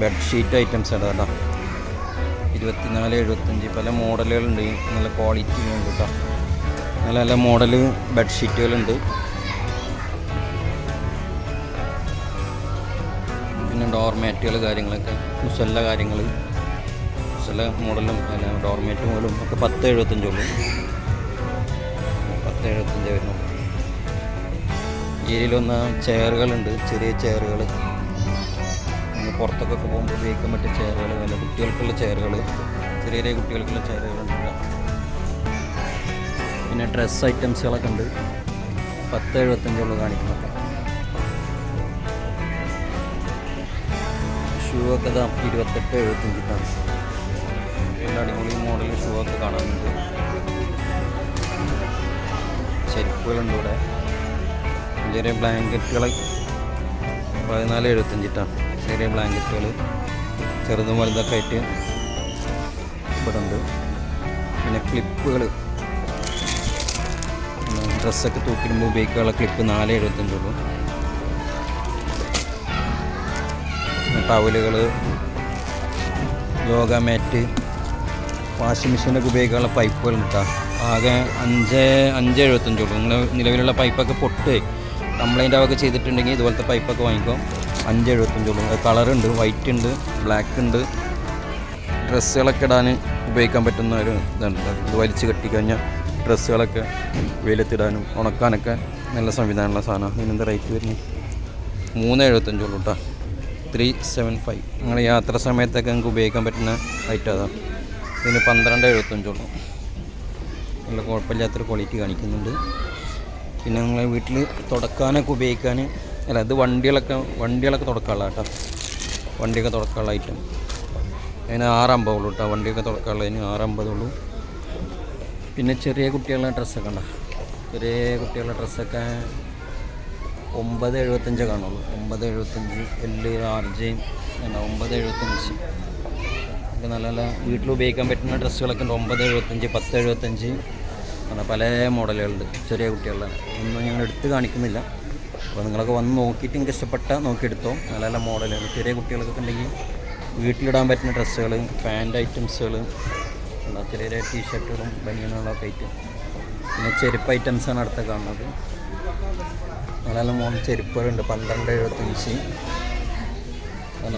ബെഡ്ഷീറ്റ് ഐറ്റംസ് ഉണ്ട് കേട്ടോ, 24.75. പല മോഡലുകളുണ്ട്, നല്ല ക്വാളിറ്റി ഉണ്ട് കേട്ടോ. നല്ല നല്ല മോഡൽ ബെഡ്ഷീറ്റുകളുണ്ട്. പിന്നെ ഡോർമാറ്റുകൾ കാര്യങ്ങളൊക്കെ, മുസല്ല കാര്യങ്ങൾ, മുസല്ല മോഡലും അല്ല ഡോർമാറ്റ് മോഡലും ഒക്കെ 10.75 ഉള്ളൂ. 10.75 വരുന്നു. ഏരിയയിലൊന്ന് ചെയറുകളുണ്ട്, ചെറിയ ചെയറുകൾ, പുറത്തൊക്കെ പോകുമ്പോൾ ഉപയോഗിക്കാൻ പറ്റിയ ചെയറുകൾ, നല്ല കുട്ടികൾക്കുള്ള ചെയറുകൾ, ചെറിയ ചെറിയ കുട്ടികൾക്കുള്ള ചെയറുകളുണ്ട്. പിന്നെ ഡ്രസ്സ് ഐറ്റംസുകളൊക്കെ ഉണ്ട്, 10.75 ഉള്ളൂ കാണിക്കുന്നൊക്കെ. ഷൂ ഒക്കെ 28.75. നല്ല അടിപൊളി മോഡൽ ഷൂ ഒക്കെ കാണാനുണ്ട്. ചെരുപ്പുകളുണ്ട് ഇവിടെ, ചെറിയ ബ്ലാങ്കറ്റുകൾ 14,75 കേട്ടോ. ചെറിയ ബ്ലാങ്കറ്റുകൾ ചെറുതും വലുതൊക്കെ ആയിട്ട് ഇവിടെ ഉണ്ട്. പിന്നെ ക്ലിപ്പുകൾ, ഡ്രസ്സൊക്കെ തൂക്കിടുമ്പോൾ ഉപയോഗിക്കാനുള്ള ക്ലിപ്പ് 4,75 ഉള്ളൂ. ടവലുകൾ, യോഗ മാറ്റ്, വാഷിംഗ് മെഷീനൊക്കെ ഉപയോഗിക്കാനുള്ള പൈപ്പുകൾ കേട്ടോ. ആകെ 5,75 ഉള്ളൂ. നിങ്ങൾ നിലവിലുള്ള പൈപ്പൊക്കെ പൊട്ട് കംപ്ലൈൻ്റ് ആവൊക്കെ ചെയ്തിട്ടുണ്ടെങ്കിൽ ഇതുപോലത്തെ പൈപ്പൊക്കെ വാങ്ങിക്കും. 5,75 ഉള്ളൂ. കളറുണ്ട്, വൈറ്റ് ഉണ്ട്, ബ്ലാക്ക് ഉണ്ട്. ഡ്രസ്സുകളൊക്കെ ഇടാൻ ഉപയോഗിക്കാൻ പറ്റുന്ന ഒരു ഇതുണ്ട്. ഇത് വലിച്ച് കെട്ടിക്കഴിഞ്ഞാൽ ഡ്രസ്സുകളൊക്കെ വെയിലത്തിടാനും ഉണക്കാനൊക്കെ നല്ല സംവിധാനമുള്ള സാധനമാണ്. ഇതിനെന്താ റേറ്റ് വരുന്നത്? 3,75 ഉള്ളൂ കേട്ടോ. 375. നിങ്ങൾ യാത്ര സമയത്തൊക്കെ നിങ്ങൾക്ക് ഉപയോഗിക്കാൻ പറ്റുന്ന ഐറ്റം അതാണ്. ഇതിന് 12,75 ഉള്ളൂ. നല്ല കുഴപ്പമില്ലാത്തൊരു ക്വാളിറ്റി കാണിക്കുന്നുണ്ട്. പിന്നെ നിങ്ങളെ വീട്ടിൽ തുടക്കാനൊക്കെ ഉപയോഗിക്കാൻ, അല്ല ഇത് വണ്ടികളൊക്കെ തുടക്കാനുള്ള കേട്ടോ. വണ്ടിയൊക്കെ തുടക്കാനുള്ള ഐറ്റം. അതിന് 6,50 ഉള്ളൂ കേട്ടോ. വണ്ടിയൊക്കെ തുടക്കാനുള്ളതിന് 6,50 ഉള്ളൂ. പിന്നെ ചെറിയ കുട്ടികളുടെ ഡ്രസ്സൊക്കെ ഉണ്ടോ? ചെറിയ കുട്ടികളുടെ ഡ്രസ്സൊക്കെ 9,75 കാണുള്ളൂ. 9,75 എല്ല് ആർജ് 9,75. അപ്പോൾ നല്ല നല്ല വീട്ടിൽ ഉപയോഗിക്കാൻ പറ്റുന്ന ഡ്രസ്സുകളൊക്കെ ഉണ്ട്. 9,75, 10,75 അങ്ങനെ പല മോഡലുകളുണ്ട് ചെറിയ കുട്ടികളുടെ. ഒന്നും ഞങ്ങൾ എടുത്ത് കാണിക്കുന്നില്ല. അപ്പോൾ നിങ്ങളൊക്കെ വന്ന് നോക്കിയിട്ട് നിങ്ങൾക്ക് ഇഷ്ടപ്പെട്ട നോക്കിയെടുത്തോ. നല്ല നല്ല മോഡലുകൾ ചെറിയ കുട്ടികൾക്കൊക്കെ ഉണ്ടെങ്കിൽ വീട്ടിലിടാൻ പറ്റുന്ന ഡ്രസ്സുകൾ, പാൻറ്റ് ഐറ്റംസുകൾ, ചെറിയ ചെറിയ ടീഷർട്ടുകളും ബനിയനുകളൊക്കെ ആയിട്ട്. പിന്നെ ചെരുപ്പ് ഐറ്റംസാണ് അടുത്ത കാണുന്നത്. നല്ല നല്ല മോഡൽ ചെരുപ്പുകളുണ്ട്. 12,75.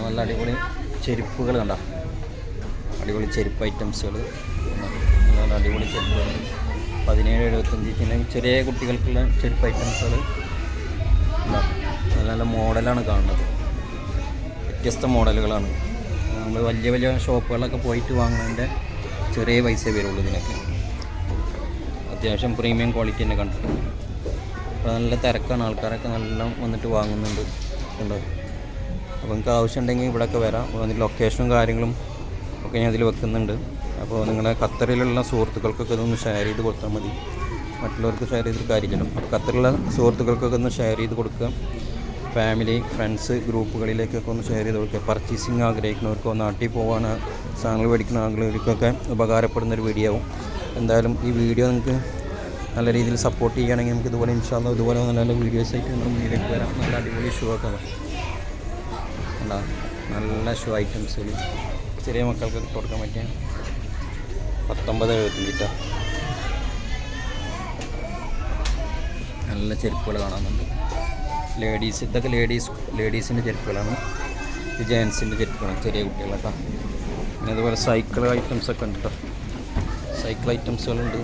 നല്ല അടിപൊളി ചെരുപ്പുകൾ കണ്ട, അടിപൊളി ചെരുപ്പ് ഐറ്റംസുകൾ, നല്ല അടിപൊളി ചെരുപ്പുകൾ 17,75. പിന്നെ ചെറിയ കുട്ടികൾക്കുള്ള ചെരുപ്പ് ഐറ്റംസുകൾ നല്ല നല്ല മോഡലാണ് കാണുന്നത്. വ്യത്യസ്ത മോഡലുകളാണ്. നമ്മൾ വലിയ വലിയ ഷോപ്പുകളിലൊക്കെ പോയിട്ട് വാങ്ങുന്നതിൻ്റെ ചെറിയ പൈസ വരുള്ളൂ ഇതിനൊക്കെ. അത്യാവശ്യം പ്രീമിയം ക്വാളിറ്റി തന്നെ കണ്ടിട്ട്. അപ്പോൾ നല്ല തിരക്കാണ്, ആൾക്കാരൊക്കെ നല്ല വന്നിട്ട് വാങ്ങുന്നുണ്ട് ഉണ്ട്. അപ്പോൾ നിങ്ങൾക്ക് ആവശ്യമുണ്ടെങ്കിൽ ഇവിടെയൊക്കെ വരാം. അപ്പോൾ അതിൻ്റെ ലൊക്കേഷനും കാര്യങ്ങളും ഒക്കെ ഞാൻ അതിൽ വെക്കുന്നുണ്ട്. അപ്പോൾ നിങ്ങളെ ഖത്തറിലുള്ള സുഹൃത്തുക്കൾക്കൊക്കെ ഇതൊന്ന് ഷെയർ ചെയ്ത് കൊടുത്താൽ മതി. മറ്റുള്ളവർക്ക് ഷെയർ ചെയ്തിട്ട് കാര്യമില്ലല്ലോ. അപ്പോൾ ഖത്തറിലുള്ള സുഹൃത്തുക്കൾക്കൊക്കെ ഒന്ന് ഷെയർ ചെയ്ത് കൊടുക്കുക. ഫാമിലി, ഫ്രണ്ട്സ് ഗ്രൂപ്പുകളിലേക്കൊക്കെ ഒന്ന് ഷെയർ ചെയ്ത് കൊടുക്കുക. പർച്ചേസിങ് ആഗ്രഹിക്കുന്നവർക്കോ നാട്ടിൽ പോകാൻ സാധനങ്ങൾ മേടിക്കുന്ന ആളുകൾക്കൊക്കെ ഉപകാരപ്പെടുന്നൊരു വീഡിയോ ആവും. എന്തായാലും ഈ വീഡിയോ നിങ്ങൾക്ക് നല്ല രീതിയിൽ സപ്പോർട്ട് ചെയ്യുകയാണെങ്കിൽ നമുക്ക് ഇതുപോലെ ഇൻഷാല്ലാ ഇതുപോലെ നല്ല നല്ല വീഡിയോസായിട്ട് നമ്മുടെ മുന്നിലേക്ക് വരാം. നല്ല അടിപൊളി ഷൂ ഒക്കെ അല്ല, നല്ല ഷൂ ഐറ്റംസുകൾ ചെറിയ മക്കൾക്കൊക്കെ കൊടുക്കാൻ പറ്റിയ 19,75. നല്ല ചെരുപ്പുകൾ കാണാനുണ്ട്. ലേഡീസ്, ഇതൊക്കെ ലേഡീസിൻ്റെ ചെരുപ്പുകളാണ്. ഇത് ജെൻസിൻ്റെ ചെരുപ്പുകളാണ് ചെറിയ കുട്ടികളൊക്കെ. പിന്നെ അതുപോലെ സൈക്കിൾ ഐറ്റംസൊക്കെ ഉണ്ട് കേട്ടോ. സൈക്കിൾ ഐറ്റംസുകളുണ്ട്.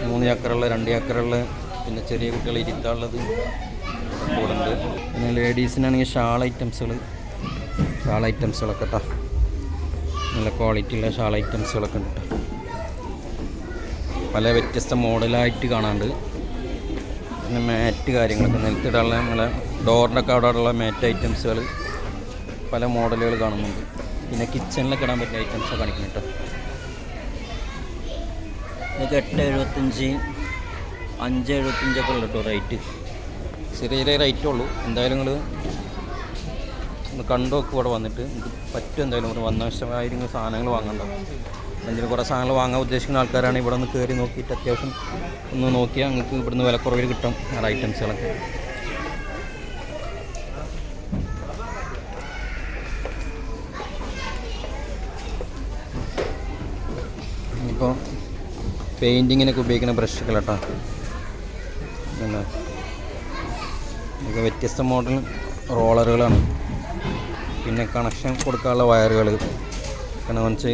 3 ചക്രമുള്ള, 2 ചക്രമുള്ള, പിന്നെ ചെറിയ കുട്ടികൾ ഇരുത്താനുള്ളത് കൂടെ ഉണ്ട്. പിന്നെ ലേഡീസിനാണെങ്കിൽ ഷാൾ ഐറ്റംസുകളൊക്കെ കേട്ടോ. നല്ല ക്വാളിറ്റിയുള്ള ഷാൾ ഐറ്റംസുകളൊക്കെ ഉണ്ട് കേട്ടോ. പല വ്യത്യസ്ത മോഡലായിട്ട് കാണാണ്ട്. പിന്നെ മാറ്റ് കാര്യങ്ങളൊക്കെ നിലത്തിടാനുള്ള നമ്മളെ ഡോറിൻ്റെ അവിടെയുള്ള മാറ്റ് ഐറ്റംസുകൾ പല മോഡലുകൾ കാണുന്നുണ്ട്. പിന്നെ കിച്ചണിലൊക്കെ ഇടാൻ പറ്റിയ ഐറ്റംസൊക്കെ കാണിക്കുന്നു കേട്ടോ. ഇതൊക്കെ 8,75, 5,75 ഉള്ളൂ കേട്ടോ റേറ്റ്. ചെറിയ ചെറിയ റേറ്റേ ഉള്ളൂ. എന്തായാലും നിങ്ങൾ ഒന്ന് കണ്ടു നോക്കും ഇവിടെ വന്നിട്ട്. നിങ്ങൾക്ക് പറ്റും എന്തായാലും ഇവിടെ വന്ന ആവശ്യമായിരിക്കും സാധനങ്ങൾ വാങ്ങണ്ടാവും. എന്തെങ്കിലും കുറേ സാധനങ്ങൾ വാങ്ങാൻ ഉദ്ദേശിക്കുന്ന ആൾക്കാരാണ് ഇവിടെ ഒന്ന് കയറി നോക്കിയിട്ട് അത്യാവശ്യം ഒന്ന് നോക്കിയാൽ നിങ്ങൾക്ക് ഇവിടുന്ന് വിലക്കുറവിൽ കിട്ടും ആ ഐറ്റംസുകളൊക്കെ. ഇപ്പോൾ പെയിൻറ്റിങ്ങിനൊക്കെ ഉപയോഗിക്കുന്ന ബ്രഷുകൾ കേട്ടോ. ഇതൊക്കെ വ്യത്യസ്ത മോഡൽ റോളറുകളാണ്. പിന്നെ കണക്ഷൻ കൊടുക്കാനുള്ള വയറുകൾ, കാരണം വെച്ച്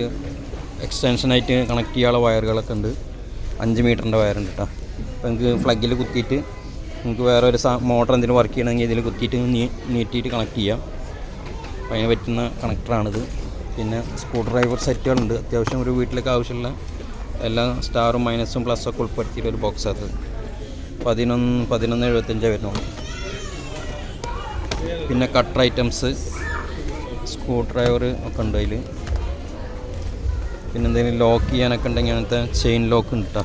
എക്സ്റ്റൻഷനായിട്ട് കണക്ട് ചെയ്യാനുള്ള വയറുകളൊക്കെ ഉണ്ട്. 5 മീറ്ററിൻ്റെ വയറുണ്ട് കേട്ടോ. അപ്പോൾ നിങ്ങൾക്ക് ഫ്ലഗിൽ കുത്തിയിട്ട് നിങ്ങൾക്ക് വേറെ ഒരു മോട്ടർ എന്തെങ്കിലും വർക്ക് ചെയ്യണമെങ്കിൽ ഇതിൽ കുത്തിയിട്ട് നീട്ടിയിട്ട് കണക്ട് ചെയ്യാം. അപ്പോൾ അതിന് പറ്റുന്ന കണക്ടറാണിത്. പിന്നെ സ്ക്രൂ ഡ്രൈവർ സെറ്റുകളുണ്ട്. അത്യാവശ്യം ഒരു വീട്ടിലേക്ക് ആവശ്യമുള്ള എല്ലാ സ്റ്റാറും മൈനസും പ്ലസ്സൊക്കെ ഉൾപ്പെടുത്തിയിട്ടൊരു ബോക്സ് അത് 11,75 വരുന്നുള്ളൂ. പിന്നെ കട്ടർ ഐറ്റംസ്, സ്ക്രൂ ഡ്രൈവർ ഒക്കെ ഉണ്ട് അതിൽ. പിന്നെ എന്തെങ്കിലും ലോക്ക് ചെയ്യാനൊക്കെ ഉണ്ടെങ്കിൽ അങ്ങനത്തെ ചെയിൻ ലോക്ക് ഉണ്ട് കേട്ടോ.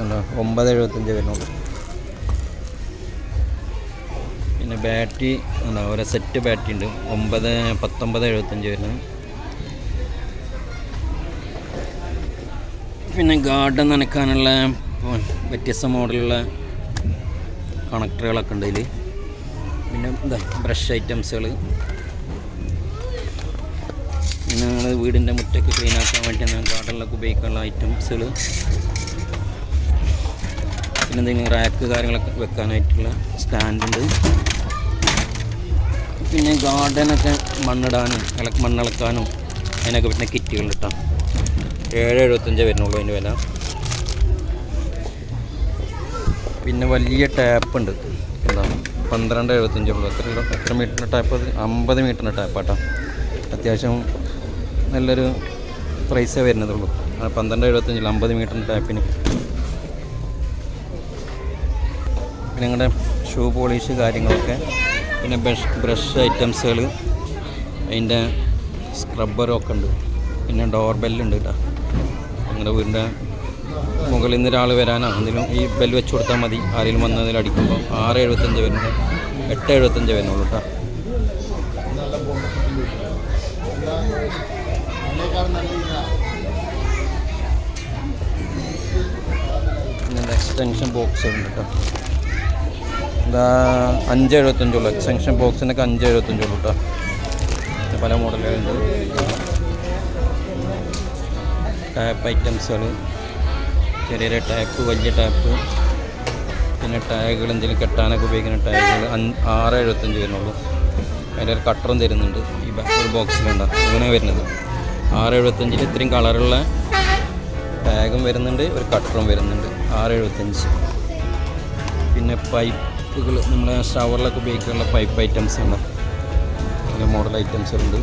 എന്താ 9.75 വരുന്നുള്ളൂ. പിന്നെ ബാറ്ററി എന്താ ഓരോ സെറ്റ് ബാറ്ററി ഉണ്ട് 1975 വരുന്നത്. പിന്നെ ഗാർഡൻ നനയ്ക്കാനുള്ള വ്യത്യസ്ത മോഡലുള്ള കണക്ടറുകളൊക്കെ ഉണ്ട് ഇതിൽ. പിന്നെ എന്താ ബ്രഷ് ഐറ്റംസുകൾ, പിന്നെ നമ്മൾ വീടിൻ്റെ മുറ്റൊക്കെ ക്ലീൻ ആക്കാൻ വേണ്ടി ഗാർഡനിലൊക്കെ ഉപയോഗിക്കാനുള്ള ഐറ്റംസുകൾ. പിന്നെ എന്തെങ്കിലും റാക്ക് കാര്യങ്ങളൊക്കെ വെക്കാനായിട്ടുള്ള സ്റ്റാൻഡുണ്ട്. പിന്നെ ഗാർഡനൊക്കെ മണ്ണിടാനും മണ്ണിളക്കാനും അതിനൊക്കെ പറ്റുന്ന കിറ്റുകൾ കിട്ടാം. 7.75 വരുന്നുള്ളൂ അതിൻ്റെ വില. പിന്നെ വലിയ ടാപ്പ് ഉണ്ട്, എന്താ 12.75 ഉള്ളൂ. എത്ര മീറ്ററിൻ്റെ ടാപ്പ്? 50 മീറ്ററിൻ്റെ ടാപ്പാട്ടോ. അത്യാവശ്യം നല്ലൊരു പ്രൈസേ വരുന്നതുള്ളൂ. 12.75 50 മീറ്ററിൻ്റെ ടാപ്പിന്. പിന്നെ ഞങ്ങളുടെ ഷൂ പോളിഷ് കാര്യങ്ങളൊക്കെ, പിന്നെ ബ്രഷ് ഐറ്റംസുകൾ, അതിൻ്റെ സ്ക്രബ്ബറൊക്കെ ഉണ്ട്. പിന്നെ ഡോർ ബെല്ലുണ്ട് കേട്ടോ. ഞങ്ങളുടെ വീടിൻ്റെ മുകളിൽ നിന്ന് ഒരാൾ വരാനോ എന്തെങ്കിലും ഈ ബെല്ല് വെച്ച് കൊടുത്താൽ മതി. ആരെങ്കിലും വന്നതിൽ അടിക്കുമ്പോൾ 6.75 വരുന്നത്, 8.75 വരുന്നുള്ളൂ കേട്ടോ. പിന്നെ എക്സ്റ്റൻഷൻ ബോക്സ് ഉണ്ട് കേട്ടോ. എന്താ 5.75 ഉള്ളൂ. എക്സ്റ്റൻഷൻ ബോക്സിനൊക്കെ 5.75 ഉള്ളൂ കേട്ടോ. പല മോഡലുകളുണ്ട്. ടാപ്പ് ഐറ്റംസുകൾ, ചെറിയ ചെറിയ ടാപ്പ്, വലിയ ടാപ്പ്, പിന്നെ ടാഗുകൾ എന്തെങ്കിലും കെട്ടാനൊക്കെ ഉപയോഗിക്കുന്ന ടാഗുകൾ 6.75 വരുന്നുള്ളൂ. അതിൻ്റെ ഒരു കട്ടറും തരുന്നുണ്ട് ഈ ഒരു ബോക്സിലുണ്ട്. അങ്ങനെ വരുന്നത് 6.75 ഇത്രയും കളറുള്ള ടാഗും വരുന്നുണ്ട്, ഒരു കട്ടറും വരുന്നുണ്ട്. 6.75. പിന്നെ പൈപ്പുകൾ, നമ്മുടെ ഷവറിലൊക്കെ ഉപയോഗിക്കാനുള്ള പൈപ്പ് ഐറ്റംസ് ഉണ്ട്. പിന്നെ മോഡൽ ഐറ്റംസ് ഉണ്ട്,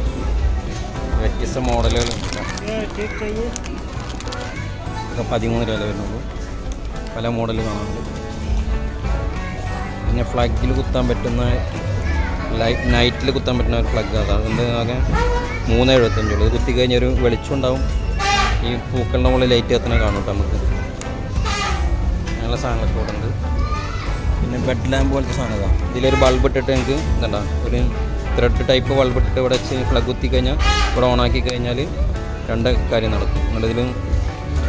വ്യത്യസ്ത മോഡലുകളുണ്ട്. ഇതൊക്കെ 13 രൂപ വരുന്നുള്ളൂ. പല മോഡൽ കാണുന്നുണ്ട്. പിന്നെ ഫ്ലഗിൽ കുത്താൻ പറ്റുന്ന നൈറ്റിൽ കുത്താൻ പറ്റുന്ന ഒരു ഫ്ലഗ് അതാണ്. അതിൻ്റെ 3.75 ഉള്ളൂ. ഇത് കുത്തി കഴിഞ്ഞൊരു വെളിച്ചം ഉണ്ടാവും. ഈ പൂക്കളുടെ മുകളിൽ ലൈറ്റ് കത്തനെ കാണും കേട്ടോ നമുക്ക്. അങ്ങനെയുള്ള സാധനങ്ങളൊക്കെ ഇവിടെ ഉണ്ട്. പിന്നെ ബെഡ് ലാമ്പ് പോലത്തെ സാധനം ഇതാണ്. ഇതിലൊരു ബൾബ് ഇട്ടിട്ട് എനിക്ക് എന്താ ഒരു ത്രെഡ് ടൈപ്പ് ബൾബ് ഇട്ടിട്ട് ഇവിടെ വെച്ച് ഫ്ലഗ് കുത്തി കഴിഞ്ഞാൽ ഇവിടെ ഓണാക്കി കഴിഞ്ഞാൽ 2 കാര്യം നടക്കും. നിങ്ങളിതിൽ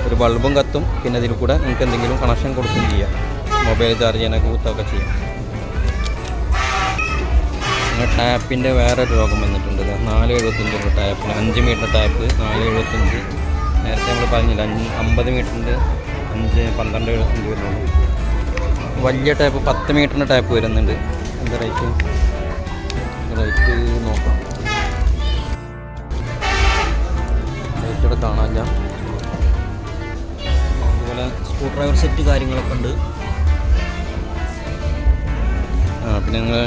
ഒരു ബൾബും കത്തും, പിന്നെ ഇതിൽ കൂടെ നിങ്ങൾക്ക് എന്തെങ്കിലും കണക്ഷൻ കൊടുക്കുകയും ചെയ്യാം. മൊബൈൽ ചാർജ് ചെയ്യാനൊക്കെ കുത്തൊക്കെ ചെയ്യാം. പിന്നെ ടാപ്പിൻ്റെ വേറൊരു രോഗം വന്നിട്ടുണ്ട്. 4.75 രൂപ ടാപ്പിന്. 5 മീറ്റർ ടാപ്പ് 4.75. നേരത്തെ നമ്മൾ പറഞ്ഞില്ല 50 മീറ്ററിൻ്റെ 12.75 വരുന്നുള്ളൂ. വലിയ ടാപ്പ് 10 മീറ്ററിൻ്റെ ടാപ്പ് വരുന്നുണ്ട്. എന്താ റേറ്റ് നോക്കാം. റേറ്റ് ഇവിടെ കാണാനില്ല. അതുപോലെ സ്ക്രൂ ഡ്രൈവർ സെറ്റ് കാര്യങ്ങളൊക്കെ ഉണ്ട്. പിന്നെ നിങ്ങൾ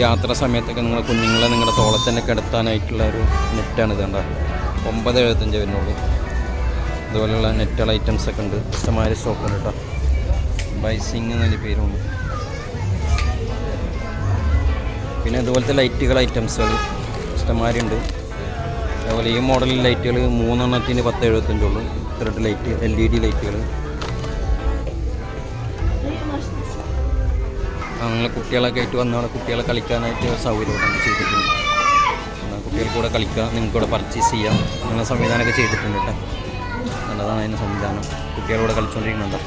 യാത്രാ സമയത്തൊക്കെ നിങ്ങളുടെ കുഞ്ഞുങ്ങളെ നിങ്ങളുടെ തോളത്ത് തന്നെ കിടത്താനായിട്ടുള്ള ഒരു നെറ്റാണ് ഇത്. കണ്ട 9.75 വരുന്നുള്ളൂ. അതുപോലെയുള്ള നെറ്റുകൾ ഐറ്റംസൊക്കെ ഉണ്ട്. ഇഷ്ടമാതിരി സ്റ്റോക്ക് ഉണ്ട് കേട്ടോ. ബൈസിങ് എന്നതിൻ്റെ പേരുണ്ട്. പിന്നെ അതുപോലത്തെ ലൈറ്റുകൾ ഐറ്റംസുകൾ ഇഷ്ടമാതിരി ഉണ്ട്. അതുപോലെ ഈ മോഡലിൽ ലൈറ്റുകൾ 3 എണ്ണത്തിന് 10.75 ഉള്ളൂ. ത്രെഡ് ലൈറ്റ്, LED ലൈറ്റുകൾ. അങ്ങനെ കുട്ടികളൊക്കെ ആയിട്ട് വന്നവിടെ കുട്ടികളെ കളിക്കാനായിട്ട് സൗകര്യമാണ് ചെയ്തിട്ടുണ്ട്. കുട്ടികൾക്ക് കൂടെ കളിക്കുക, നിങ്ങൾക്ക് കൂടെ പർച്ചേസ് ചെയ്യാം. അങ്ങനെ സംവിധാനമൊക്കെ ചെയ്തിട്ടുണ്ട് കേട്ടോ. നല്ലതാണ് അതിന് സംവിധാനം. കുട്ടികളോട് കളിച്ചുകൊണ്ടിരിക്കുന്നുണ്ട്.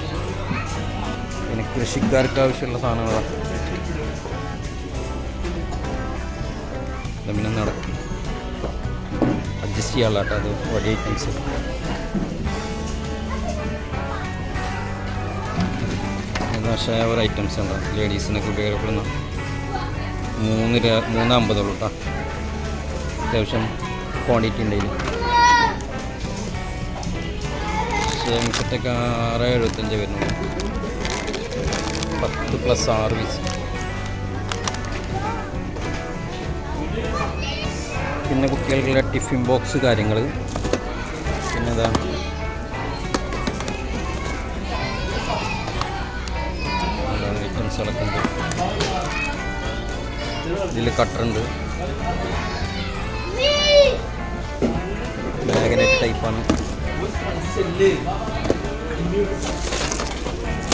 പിന്നെ കൃഷിക്കാർക്ക് ആവശ്യമുള്ള സാധനങ്ങളാണ്. പിന്നെ നടക്കും അഡ്ജസ്റ്റ് ചെയ്യാനുള്ള കേട്ടോ. അത് വലിയ ഐറ്റംസ്. ഷവർ ഐറ്റംസ് ഉണ്ടാവും. ലേഡീസിനൊക്കെ ഉപയോഗപ്പെടുന്ന 3.50 ഉള്ളൂ കേട്ടോ. അത്യാവശ്യം ക്വാണ്ടിറ്റി ഉണ്ടെങ്കിൽ. സെറ്റൊക്കെ 6.75 വരുന്നുള്ളൂ. 10+6 പീസ്. പിന്നെ കുട്ടികൾക്കുള്ള ടിഫിൻ ബോക്സ് കാര്യങ്ങൾ. പിന്നെ എന്താ ഐറ്റംസുകളൊക്കെ ഉണ്ട്. ഇതിൽ കട്ടറുണ്ട്. മാഗ്നറ്റ് ടൈപ്പാണ്.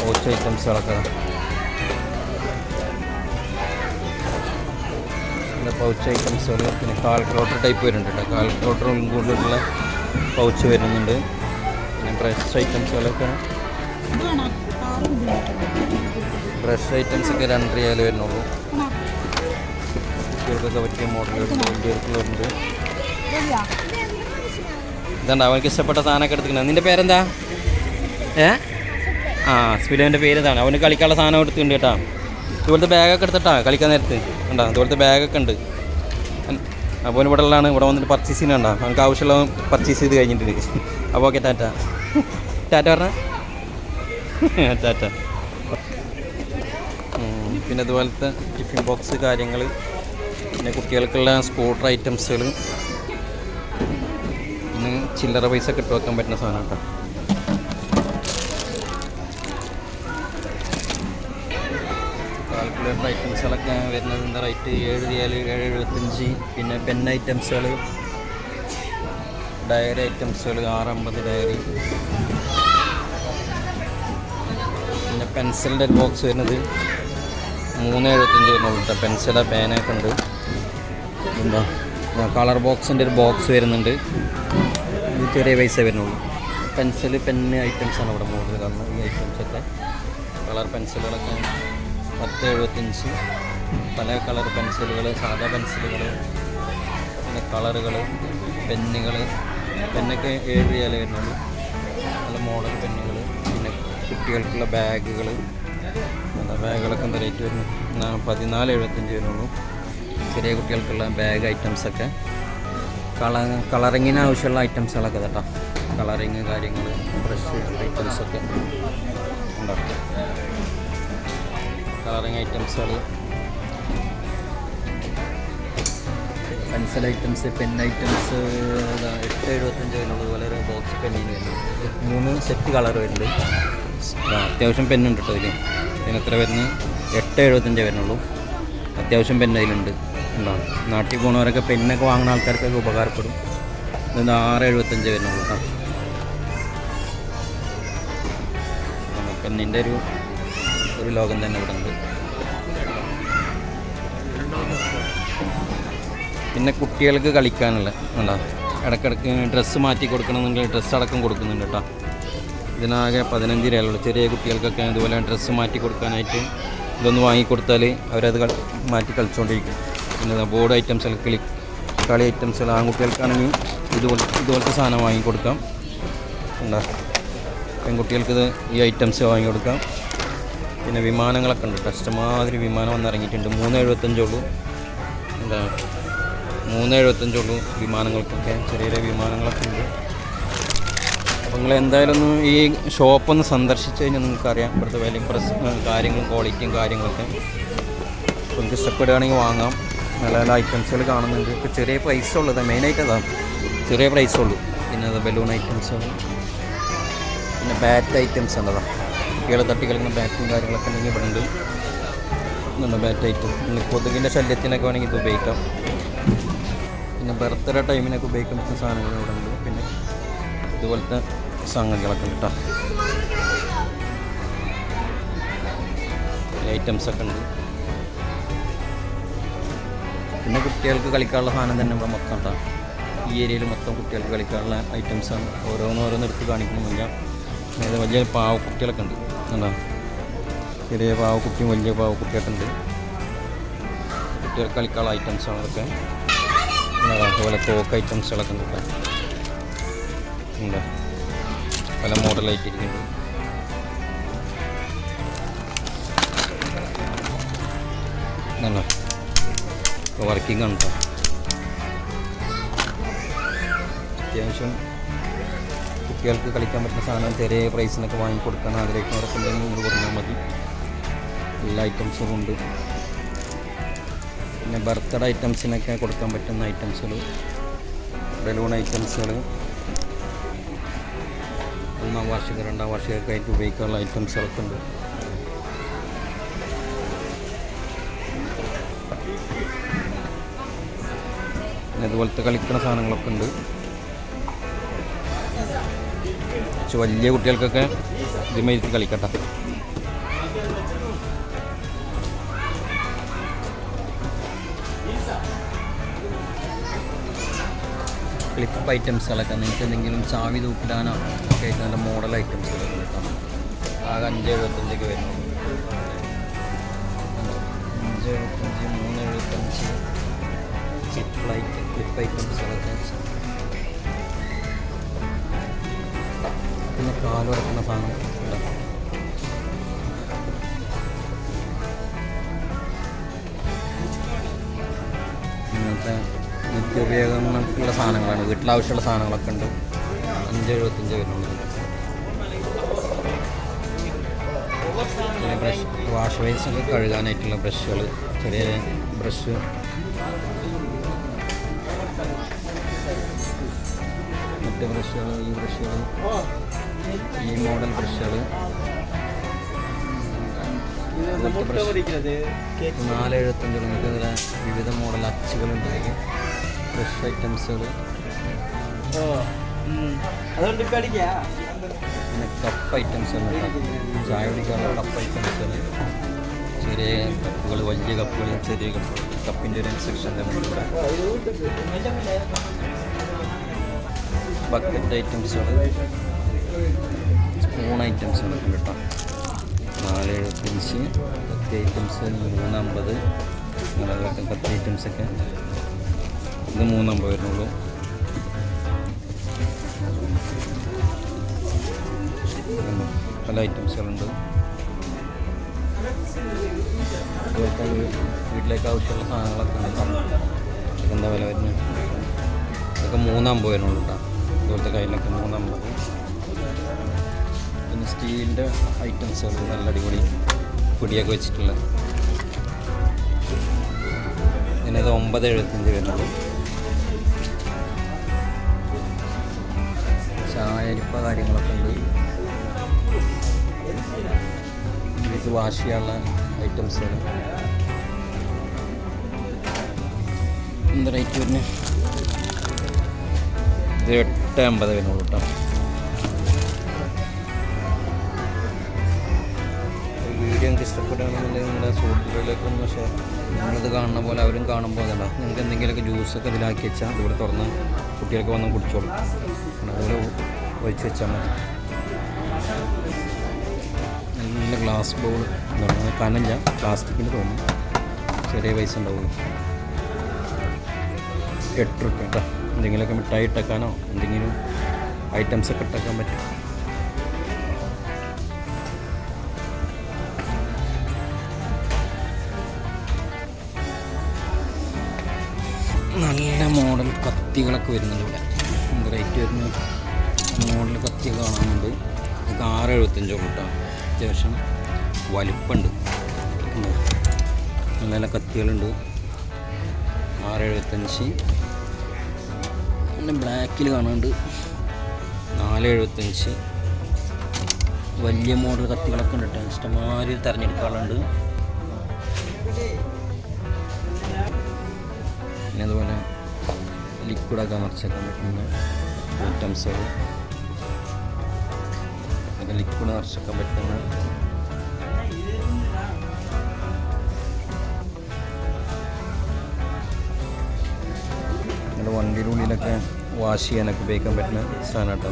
പൗച്ച് ഐറ്റംസുകളൊക്കെ. പിന്നെ പൗച്ച് ഐറ്റംസുകൾ, പിന്നെ കാൽക്കുലേറ്റർ ടൈപ്പ് വരുന്നുണ്ട് കേട്ടോ. കാൽക്കുലേറ്ററും ഇൻക്ലൂഡുള്ള പൗച്ച് വരുന്നുണ്ട്. പിന്നെ ബ്രഷ് ഐറ്റംസുകളൊക്കെ, ബ്രഷ് ഐറ്റംസൊക്കെ 2 റിയാൽ വരുന്നുള്ളൂ. കുട്ടികൾക്കൊക്കെ പറ്റിയ മോഡലുകളുണ്ട്, വലിയവർക്കുള്ളുണ്ട്. ഇതുണ്ട് അവർക്ക് ഇഷ്ടപ്പെട്ട സാധനമൊക്കെ എടുത്തിട്ടുണ്ട്. നിൻ്റെ പേരെന്താ? സ്പിലുവിൻ്റെ പേര് ഇതാണ്. അവന് കളിക്കാനുള്ള സാധനം എടുത്തിട്ടുണ്ട് കേട്ടോ. ഇതുപോലത്തെ ബാഗൊക്കെ എടുത്തിട്ടാ കളിക്കാൻ നേരത്ത് ഉണ്ടോ. ഇതുപോലത്തെ ബാഗൊക്കെ ഉണ്ട്. അപ്പോൾ ഇവിടെ ഉള്ളതാണ്. ഇവിടെ വന്നിട്ട് പർച്ചേസ് ചെയ്യുന്നുണ്ടോ. നമുക്ക് ആവശ്യമുള്ള പർച്ചേസ് ചെയ്ത് കഴിഞ്ഞിട്ടുണ്ട്. അപ്പോൾ ഓക്കെ, ടാറ്റ. ടാറ്റ പറഞ്ഞാൽ ടാറ്റ. പിന്നെ അതുപോലത്തെ ടിഫിൻ ബോക്സ് കാര്യങ്ങൾ, പിന്നെ കുട്ടികൾക്കുള്ള സ്കൂട്ടർ ഐറ്റംസുകൾ, പിന്നെ ചില്ലറ പൈസ ഒക്കെ ഇട്ട് വെക്കാൻ പറ്റുന്ന സാധനം കേട്ടോ. കാൽക്കുലേറ്റർ ഐറ്റംസുകളൊക്കെ വരുന്നത് എന്താ റേറ്റ്? 7 റിയാൽ, 7.75. പിന്നെ പെൻ ഐറ്റംസുകൾ, ഡയറി ഐറ്റംസുകൾ 6.50 ഡയറി. പിന്നെ പെൻസിലിൻ്റെ ഒരു ബോക്സ് വരുന്നത് 3.75 വരുന്നുള്ളൂ കേട്ടോ. പെൻസില പേനൊക്കെ ഉണ്ട്. എന്താ കളർ ബോക്സിൻ്റെ ഒരു ബോക്സ് വരുന്നുണ്ട്. ഇത് ചെറിയ പൈസ വരുന്നുള്ളൂ. പെൻസിൽ, പെന്ന് ഐറ്റംസാണ് ഇവിടെ കൂടുതൽ കാണുന്നത്. ഈ ഐറ്റംസൊക്കെ കളർ പെൻസിലുകളൊക്കെ 10.75. പല കളർ പെൻസിലുകൾ, സാധാ പെൻസിലുകൾ, പിന്നെ കളറുകൾ, പെന്നുകൾ. പെന്നൊക്കെ 7 റിയാൽ വരുന്നുള്ളൂ. നല്ല മോഡൽ പെന്നുകൾ. പിന്നെ കുട്ടികൾക്കുള്ള ബാഗുകൾ, ബാഗുകളൊക്കെ എന്താ റേറ്റ് വരുന്നു? 14.75 വരുന്നുള്ളൂ. ചെറിയ കുട്ടികൾക്കുള്ള ബാഗ് ഐറ്റംസൊക്കെ, കളറിങ്ങിന് ആവശ്യമുള്ള ഐറ്റംസുകളൊക്കെ കേട്ടോ. കളറിങ് കാര്യങ്ങൾ, ബ്രഷ് ഐറ്റംസൊക്കെ ഉണ്ടാക്കും. കളറിങ് ഐറ്റംസുകൾ, പെൻസിൽ ഐറ്റംസ്, പെൻ ഐറ്റംസ് 8.75 വരുന്നുള്ളൂ. അതുപോലെ ഒരു ബോക്സ് പെന്നിന് വരുന്നുണ്ട്. 3 സെറ്റ് കളർ വരുന്നുണ്ട്. അത്യാവശ്യം പെന്നുണ്ട് കേട്ടോ ഇതിൽ. ഇതിന് എത്ര വരുന്നത്? 8.75 വരുന്നുള്ളൂ. അത്യാവശ്യം പെന്ന് അതിലുണ്ട്. ഉണ്ടാവും. നാട്ടിൽ പോകുന്നവരൊക്കെ പെന്നൊക്കെ വാങ്ങുന്ന ആൾക്കാർക്കൊക്കെ ഉപകാരപ്പെടും. ഇത് 6.75 വരുന്നുള്ളൂ കേട്ടോ. പെന്നിൻ്റെ ഒരു ലോകം തന്നെ ഇവിടെ ഉണ്ട്. പിന്നെ കുട്ടികൾക്ക് കളിക്കാനുള്ള ഉണ്ടോ. ഇടയ്ക്കിടയ്ക്ക് ഡ്രസ്സ് മാറ്റി കൊടുക്കണമെന്നുണ്ടെങ്കിൽ ഡ്രസ്സ് അടക്കം കൊടുക്കുന്നുണ്ട് കേട്ടോ. ഇതിനാകെ 15 രൂപയുള്ളൂ. ചെറിയ കുട്ടികൾക്കൊക്കെ ഇതുപോലെ ഡ്രസ്സ് മാറ്റി കൊടുക്കാനായിട്ട് ഇതൊന്ന് വാങ്ങിക്കൊടുത്താൽ അവരത് മാറ്റി കളിച്ചുകൊണ്ടിരിക്കും. പിന്നെ ബോർഡ് ഐറ്റംസ്, കളി ഐറ്റംസുകൾ, ആൺകുട്ടികൾക്കാണെങ്കിൽ ഇതുപോലത്തെ സാധനം വാങ്ങിക്കൊടുക്കാം. എന്താ പെൺകുട്ടികൾക്ക് ഈ ഐറ്റംസ് വാങ്ങിക്കൊടുക്കാം. പിന്നെ വിമാനങ്ങളൊക്കെ ഉണ്ട്. കഷ്ടമാതിരി വിമാനം വന്നിറങ്ങിയിട്ടുണ്ട്. 3.75 ഉള്ളൂ. എന്താ 3.75 ഉള്ളൂ വിമാനങ്ങൾക്കൊക്കെ. ചെറിയ ചെറിയ വിമാനങ്ങളൊക്കെ ഉണ്ട്. അപ്പോൾ നിങ്ങൾ എന്തായാലും ഒന്ന് ഈ ഷോപ്പൊന്ന് സന്ദർശിച്ച് കഴിഞ്ഞാൽ നിങ്ങൾക്കറിയാം ഇവിടുത്തെ വിലയും കാര്യങ്ങളും ക്വാളിറ്റിയും കാര്യങ്ങളൊക്കെ. അപ്പോൾ നിങ്ങൾക്ക് ഇഷ്ടപ്പെടുകയാണെങ്കിൽ വാങ്ങാം. നല്ല നല്ല ഐറ്റംസുകൾ കാണുന്നുണ്ട്. ഇപ്പോൾ ചെറിയ പ്രൈസ് ഉള്ളത് മെയിനായിട്ട് അതാണ്, ചെറിയ പ്രൈസ് ഉള്ളൂ. പിന്നെ അത് ബലൂൺ ഐറ്റംസുകൾ, പിന്നെ ബാറ്റ് ഐറ്റംസ് ഉണ്ടതാണ്. കുട്ടികളെ തട്ടി കളിക്കുന്ന ബാറ്റും കാര്യങ്ങളൊക്കെ ഉണ്ടെങ്കിൽ ഇവിടെ ഉണ്ട്. ഇതുണ്ട് ബാറ്റ് ഐറ്റം. പിന്നെ കൊതുകിൻ്റെ ശല്യത്തിനൊക്കെ വേണമെങ്കിൽ ഇത് ഉപയോഗിക്കാം. പിന്നെ ബർത്ത്ഡേ ടൈമിനൊക്കെ ഉപയോഗിക്കാൻ പറ്റുന്ന സാധനങ്ങൾ ഇവിടെ ഉണ്ട്. പിന്നെ ഇതുപോലത്തെ സംഗതികളൊക്കെ ഉണ്ട് കേട്ടോ. ഐറ്റംസൊക്കെ ഉണ്ട്. പിന്നെ കുട്ടികൾക്ക് കളിക്കാനുള്ള സാധനം തന്നെ ഇവിടെ മൊത്തം കേട്ടോ. ഈ ഏരിയയിൽ മൊത്തം കുട്ടികൾക്ക് കളിക്കാനുള്ള ഐറ്റംസാണ്. ഓരോന്ന് എടുത്ത് കാണിക്കണമെന്നില്ല. അതായത് വലിയ പാവക്കുട്ടികളൊക്കെ ഉണ്ട്. എന്താ ചെറിയ പാവക്കുട്ടിയും വലിയ പാവക്കുട്ടിയൊക്കെ ഉണ്ട്. കുട്ടികൾക്ക് കളിക്കാനുള്ള ഐറ്റംസാണ് അതൊക്കെ. അതുപോലെ തോക്ക് ഐറ്റംസുകളൊക്കെ ഉണ്ട് കേട്ടോ. എന്താ പല മോഡലായിട്ടിരിക്കുന്നുണ്ട്. എന്താ ഇപ്പോൾ വർക്കിംഗ് ആണ് കേട്ടോ. അത്യാവശ്യം കുട്ടികൾക്ക് കളിക്കാൻ പറ്റുന്ന സാധനം ചെറിയ പ്രൈസിനൊക്കെ വാങ്ങിക്കൊടുക്കാൻ ആഗ്രഹിക്കുന്നവരൊക്കെ ഉണ്ടെങ്കിൽ നിങ്ങൾ പറഞ്ഞാൽ മതി. എല്ലാ ഐറ്റംസും ഉണ്ട്. പിന്നെ ബർത്ത്ഡേ ഐറ്റംസിനൊക്കെ കൊടുക്കാൻ പറ്റുന്ന ഐറ്റംസുകൾ, ബലൂൺ ഐറ്റംസുകൾ, 1ാം വാർഷികം 2ാം വാർഷികമൊക്കെ ആയിട്ട് ഉപയോഗിക്കാനുള്ള ഐറ്റംസുകളൊക്കെ ഉണ്ട്. പിന്നെ ഇതുപോലത്തെ കളിക്കുന്ന സാധനങ്ങളൊക്കെ ഉണ്ട്. വലിയ കുട്ടികൾക്കൊക്കെ ഇതുമാതിരി കളിക്കട്ടെ. ക്ലിപ്പ് ഐറ്റംസുകളൊക്കെ നിങ്ങൾക്ക് എന്തെങ്കിലും ചാവി തൂക്കിടാനോ ഒക്കെ ആയിട്ട് നല്ല മോഡൽ ഐറ്റംസുകളൊക്കെ കിട്ടാം. ആകെ 5.75 വരുന്നുള്ളൂ. 5.75, 3.75 ക്ലിപ്പ് ഐറ്റംസുകളൊക്കെ. പിന്നെ കാല് വറക്കുന്ന സാധനം ഇങ്ങനത്തെ നിത്യോപയോഗങ്ങൾക്കുള്ള സാധനങ്ങളാണ്. വീട്ടിലാവശ്യമുള്ള സാധനങ്ങളൊക്കെ ഉണ്ട്. 5.75 വരുന്നുണ്ട്. പിന്നെ ബ്രഷ്, വാഷ് ബേസിനൊക്കെ കഴുകാനായിട്ടുള്ള ബ്രഷുകൾ, ചെറിയ ബ്രഷ്, മറ്റ് ബ്രഷുകൾ, ഈ ബ്രഷുകൾ, ഈ മോഡൽ ബ്രഷുകൾ, 4.75 നിങ്ങൾക്ക് ഇതിൽ വിവിധ മോഡൽ അച്ചുകളുണ്ട്. ബ്രഷ് ഐറ്റംസുകൾ, പിന്നെ കപ്പ് ഐറ്റംസുകൾ, ചായ കുടിക്കാനുള്ള കപ്പ് ഐറ്റംസുകൾ, ചെറിയ കപ്പുകൾ, വലിയ കപ്പുകൾ, ചെറിയ കപ്പുകൾ, കപ്പിൻ്റെ ഒരു സെക്ഷൻ ഇവിടെ. ബക്കറ്റ് ഐറ്റംസുകൾ, സ്പൂൺ ഐറ്റംസുകളൊക്കെ കേട്ടോ. 4.75 കത്തി ഐറ്റംസ് 3.50. അതൊക്കെ കത്തി ഐറ്റംസൊക്കെ ഇത് 3.50 വരുന്നുള്ളൂ. പല ഐറ്റംസുകളുണ്ട്. അതുപോലത്തെ വീട്ടിലേക്ക് ആവശ്യമുള്ള സാധനങ്ങളൊക്കെ ഉണ്ട്. ഇതൊക്കെ എന്താ വില വരുന്നത്? ഇതൊക്കെ 3.50 വരുന്നുള്ളൂ കേട്ടോ. അതുപോലത്തെ കയ്യിലൊക്കെ 3.50. പിന്നെ സ്റ്റീലിൻ്റെ ഐറ്റംസുകൾ നല്ല അടിപൊളി പിടിയൊക്കെ വെച്ചിട്ടുള്ള ഇതിനത് 9.75 വരുന്നുള്ളൂ. ചായരിപ്പ കാര്യങ്ങളൊക്കെ ഉണ്ട്. ഇത് വാഷ് ചെയ്യാനുള്ള ഐറ്റംസുകൾ. എന്ത് റേറ്റ് വരുന്നത്? ഇത് 8.50 വരുന്നുള്ളൂ കേട്ടോ. വീഡിയോ നിങ്ങൾക്ക് ഇഷ്ടപ്പെടുകയാണെന്നുണ്ടെങ്കിൽ നിങ്ങളുടെ സുഹൃത്തുക്കളിലേക്കൊന്ന് ഷെയർ. നിങ്ങളിത് കാണുന്ന പോലെ അവരും കാണുമ്പോൾ അതല്ല, നിങ്ങൾക്ക് എന്തെങ്കിലുമൊക്കെ ജ്യൂസൊക്കെ ഇതിലാക്കി വെച്ചാൽ അതുപോലെ തുറന്ന് കുട്ടികൾക്ക് വന്ന് കുടിച്ചോളും. അതുപോലെ ഒഴിച്ച് വെച്ചാൽ മതി. നല്ല ഗ്ലാസ് ബൗൾ എന്താണ്, കനല്ല, പ്ലാസ്റ്റിക്കിന് തോന്നും. ചെറിയ പൈസ ഉണ്ടാവുള്ളൂ. 8 രൂപ കേട്ടോ. എന്തെങ്കിലുമൊക്കെ മിഠായി ഇട്ടേക്കാനോ എന്തെങ്കിലും ഐറ്റംസൊക്കെ ഇട്ടേക്കാൻ പറ്റും. നല്ല മോഡൽ കത്തികളൊക്കെ വരുന്നുണ്ട് ഇവിടെ. എന്ത് റേറ്റ് വരുന്നത്? മോഡൽ കത്തിയൊക്കെ കാണുന്നുണ്ട്. നമുക്ക് 6.75 കേട്ടോ. അത്യാവശ്യം വലിപ്പമുണ്ട്. നല്ല നല്ല കത്തികളുണ്ട്. 6.75. പിന്നെ ബ്ലാക്കിൽ കാണുന്നുണ്ട് 4.75. വലിയ മോഡൽ കത്തികളൊക്കെ ഉണ്ട് കേട്ടോ. ഇഷ്ടംമാതിരി തിരഞ്ഞെടുക്കാറുണ്ട്. പിന്നെ അതുപോലെ ലിക്വിഡൊക്കെ നിറച്ചേക്കാൻ പറ്റുന്ന ഐറ്റംസുകൾ, അതൊക്കെ ലിക്വിഡ് നിറച്ചേക്കാൻ പറ്റുന്ന നമ്മുടെ വണ്ടിയുടെ ഉള്ളിലൊക്കെ വാഷ് ചെയ്യാനൊക്കെ ഉപയോഗിക്കാൻ പറ്റുന്ന സാധനം കേട്ടോ.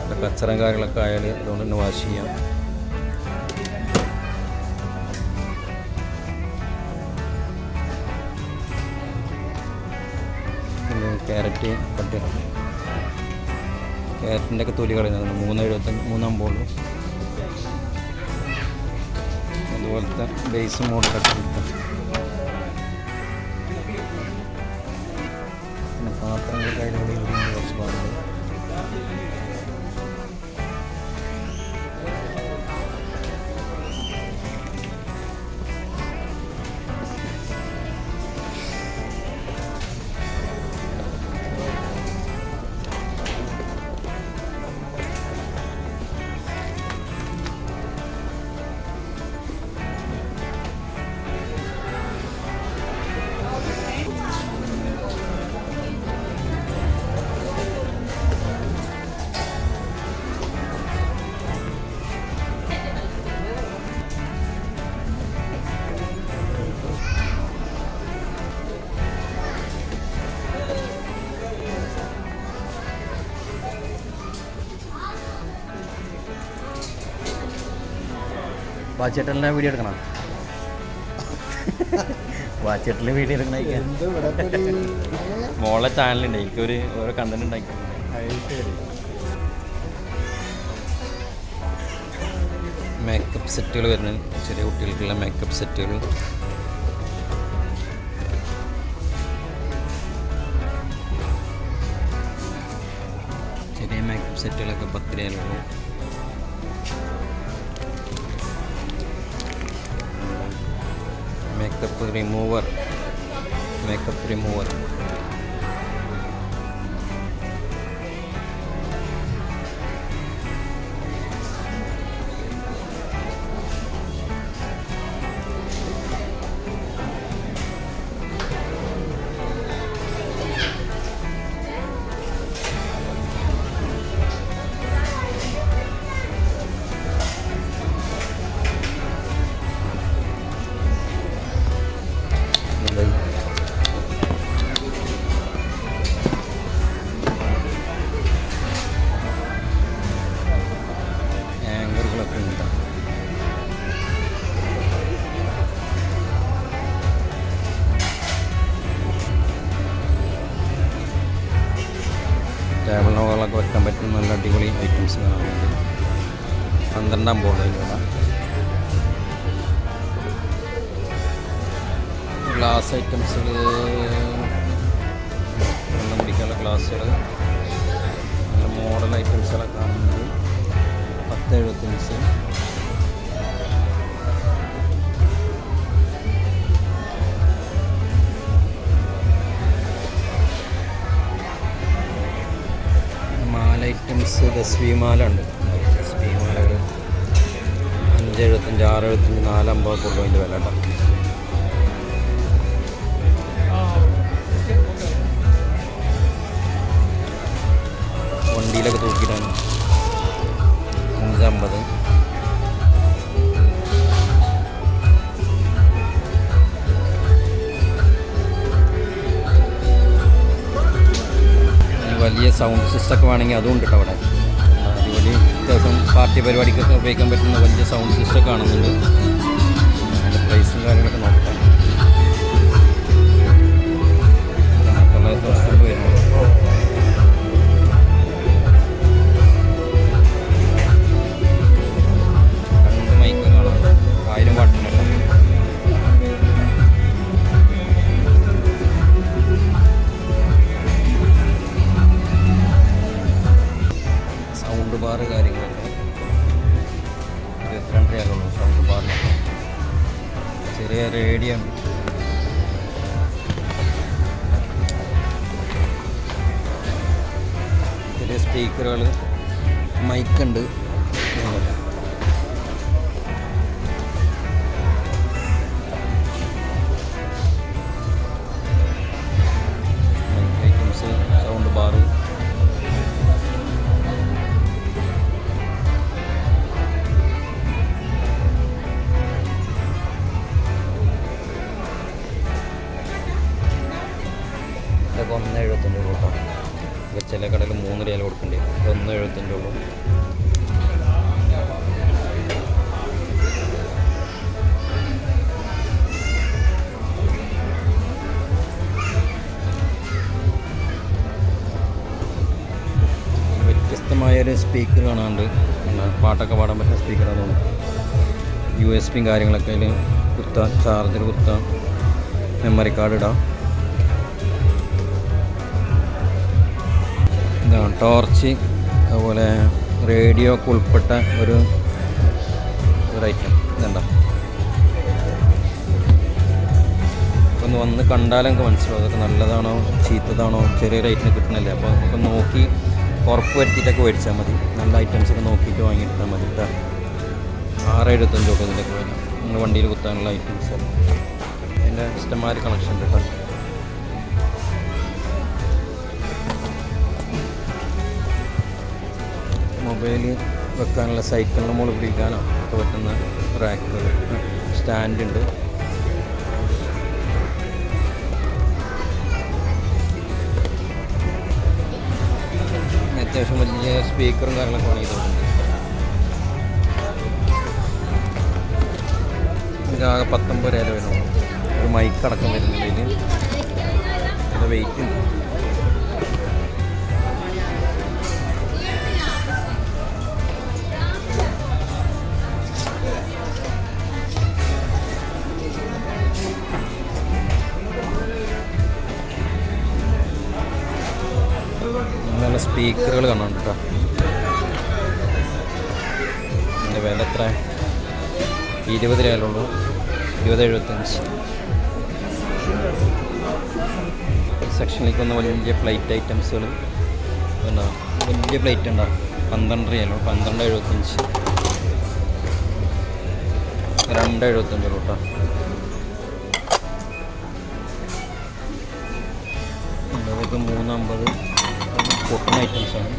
അത് കച്ചറ കാര്യങ്ങളൊക്കെ ആയാൽ അതുകൊണ്ട് തന്നെ വാഷ് ചെയ്യാം. ക്യാരറ്റ് കട്ട്, ക്യാരറ്റിൻ്റെ ഒക്കെ തൊലി കളയുന്നത് 3.50. അതുപോലത്തെ ബേസ് മോഡലൊക്കെ കിട്ടും. പിന്നെ പാത്രങ്ങൾക്ക് അതിലൂടെ കുറച്ച് പാടുന്നത്. വാച്ചേട്ടലിൻ്റെ വീഡിയോ എടുക്കണം. വാച്ചേട്ടലിൻ്റെ വീഡിയോ എടുക്കണ മോളെ ചാനലുണ്ട്, എനിക്കൊരു ഓരോ കണ്ടന്റ് ഉണ്ടാക്കി. മേക്കപ്പ് സെറ്റുകൾ വരുന്നത്, ചെറിയ കുട്ടികൾക്കുള്ള മേക്കപ്പ് സെറ്റുകൾ. ചെറിയ മേക്കപ്പ് സെറ്റുകളൊക്കെ 10 രൂപയുള്ളൂ. മേക്കപ്പ് റിമൂവർ ആങ്കറുകളൊക്കെ ഉണ്ട്. ടേബിൾ നോകളൊക്കെ വെക്കാൻ പറ്റുന്ന നല്ല അടിപൊളി ഐറ്റംസ് കാണുന്നുണ്ട്. 12 ബോർഡിലുള്ള ഗ്ലാസ് ഐറ്റംസുകൾ, വെള്ളം കുടിക്കാനുള്ള ഗ്ലാസ്സുകൾ, നല്ല മോഡൽ ഐറ്റംസുകളൊക്കെ കാണുന്നുണ്ട്. 10.75. മാല ഐറ്റംസ്, തസ്ബീഹ് ഉണ്ട്. തസ്ബീഹ് മാലകൾ 5.75, 6.75, 4.50 അതിൻ്റെ വില കേട്ടോ. വണ്ടിയിലൊക്കെ തൂക്കിയിട്ടാണ് 5.50. വലിയ സൗണ്ട് സിസ്റ്റം ഒക്കെ വേണമെങ്കിൽ അതും ഉണ്ട് കേട്ടോ അവിടെ. അടിപൊളി അത്യാവശ്യം പാർട്ടി പരിപാടിക്കൊക്കെ ഉപയോഗിക്കാൻ പറ്റുന്ന വലിയ സൗണ്ട് സിസ്റ്റം കാണുന്നുണ്ട്. അതിൻ്റെ പ്രൈസും കാര്യങ്ങളൊക്കെ നോക്കാം. 999 വരുന്നത്. സൗണ്ട് ബാർ കാര്യങ്ങളൊക്കെ 22 രൂപയുള്ളൂ സൗണ്ട് ബാറിനൊക്കെ. ചെറിയ റേഡിയോ ഉണ്ട്. ചെറിയ സ്പീക്കറുകൾ, മൈക്കുണ്ട്. സൗണ്ട് ബാർ, ഇതൊക്കെ 1.75 രൂപ കേട്ടോ. ചില കടയിൽ 3 രൂപ കൊടുക്കേണ്ടി വരും. 1.75 ഉള്ളൂ. വ്യത്യസ്തമായൊരു സ്പീക്കർ കാണാനുണ്ട്. പാട്ടൊക്കെ പാടാൻ പറ്റുന്ന സ്പീക്കർ. അതുകൊണ്ട് USB കാര്യങ്ങളൊക്കെ അതിൽ കുത്താം, ചാർജർ കുത്താം, മെമ്മറി കാർഡ് ഇടാം. ഇതാണ് ടോർച്ച്, അതുപോലെ റേഡിയോ ഒക്കെ ഉൾപ്പെട്ട ഒരു ഐറ്റം. ഇതുണ്ടോ, ഒന്ന് വന്ന് കണ്ടാലും നമുക്ക് മനസ്സിലാവും അതൊക്കെ നല്ലതാണോ ചീത്തതാണോ. ചെറിയ റേറ്റിന് കിട്ടണല്ലേ. അപ്പോൾ നമുക്ക് നോക്കി ഉറപ്പ് വരുത്തിയിട്ടൊക്കെ മേടിച്ചാൽ മതി. നല്ല ഐറ്റംസൊക്കെ നോക്കിയിട്ട് വാങ്ങിയെടുത്താൽ മതി കേട്ടോ. 6.75 ഒക്കെ ഇതിൻ്റെയൊക്കെ വരും. നിങ്ങൾ വണ്ടിയിൽ കുത്താനുള്ള ഐറ്റംസ് അതിൻ്റെ ഇഷ്ടംമാതിരി കണക്ഷൻ ഉണ്ട് കേട്ടോ. മൊബൈൽ വെക്കാനുള്ള സൈക്കിളിന് മുകളിൽ പിടിക്കാനോ ഒക്കെ പറ്റുന്ന റാക്കുകൾ, സ്റ്റാൻഡുണ്ട്. അത്യാവശ്യം വലിയ സ്പീക്കറും കാര്യങ്ങളൊക്കെ വാങ്ങിയിട്ടുണ്ട്. ഇതിനൊക്കെ ആകെ 19 രൂപ വരുന്നു. ഒരു മൈക്ക് അടക്കം വരുന്നുണ്ട് ഇതിൽ. ഇത് വെയിറ്റ് ഉണ്ട്. നല്ല സ്പീക്കറുകൾ കാണാനുണ്ട് കേട്ടോ. ഇതിൻ്റെ വില എത്ര? 20 രൂപയുള്ളൂ. 20.75. സെക്ഷനിലേക്ക് വന്ന വലിയ പ്ലേറ്റ് ഐറ്റംസുകൾ ഉണ്ടാവും. വലിയ പ്ലേറ്റ് ഉണ്ടാവും. 12 രൂപയുള്ളൂ. 12.75. 2.75 കേട്ടോ. അതൊക്കെ 3.50. പൊട്ടുന്ന ഐറ്റംസാണ്.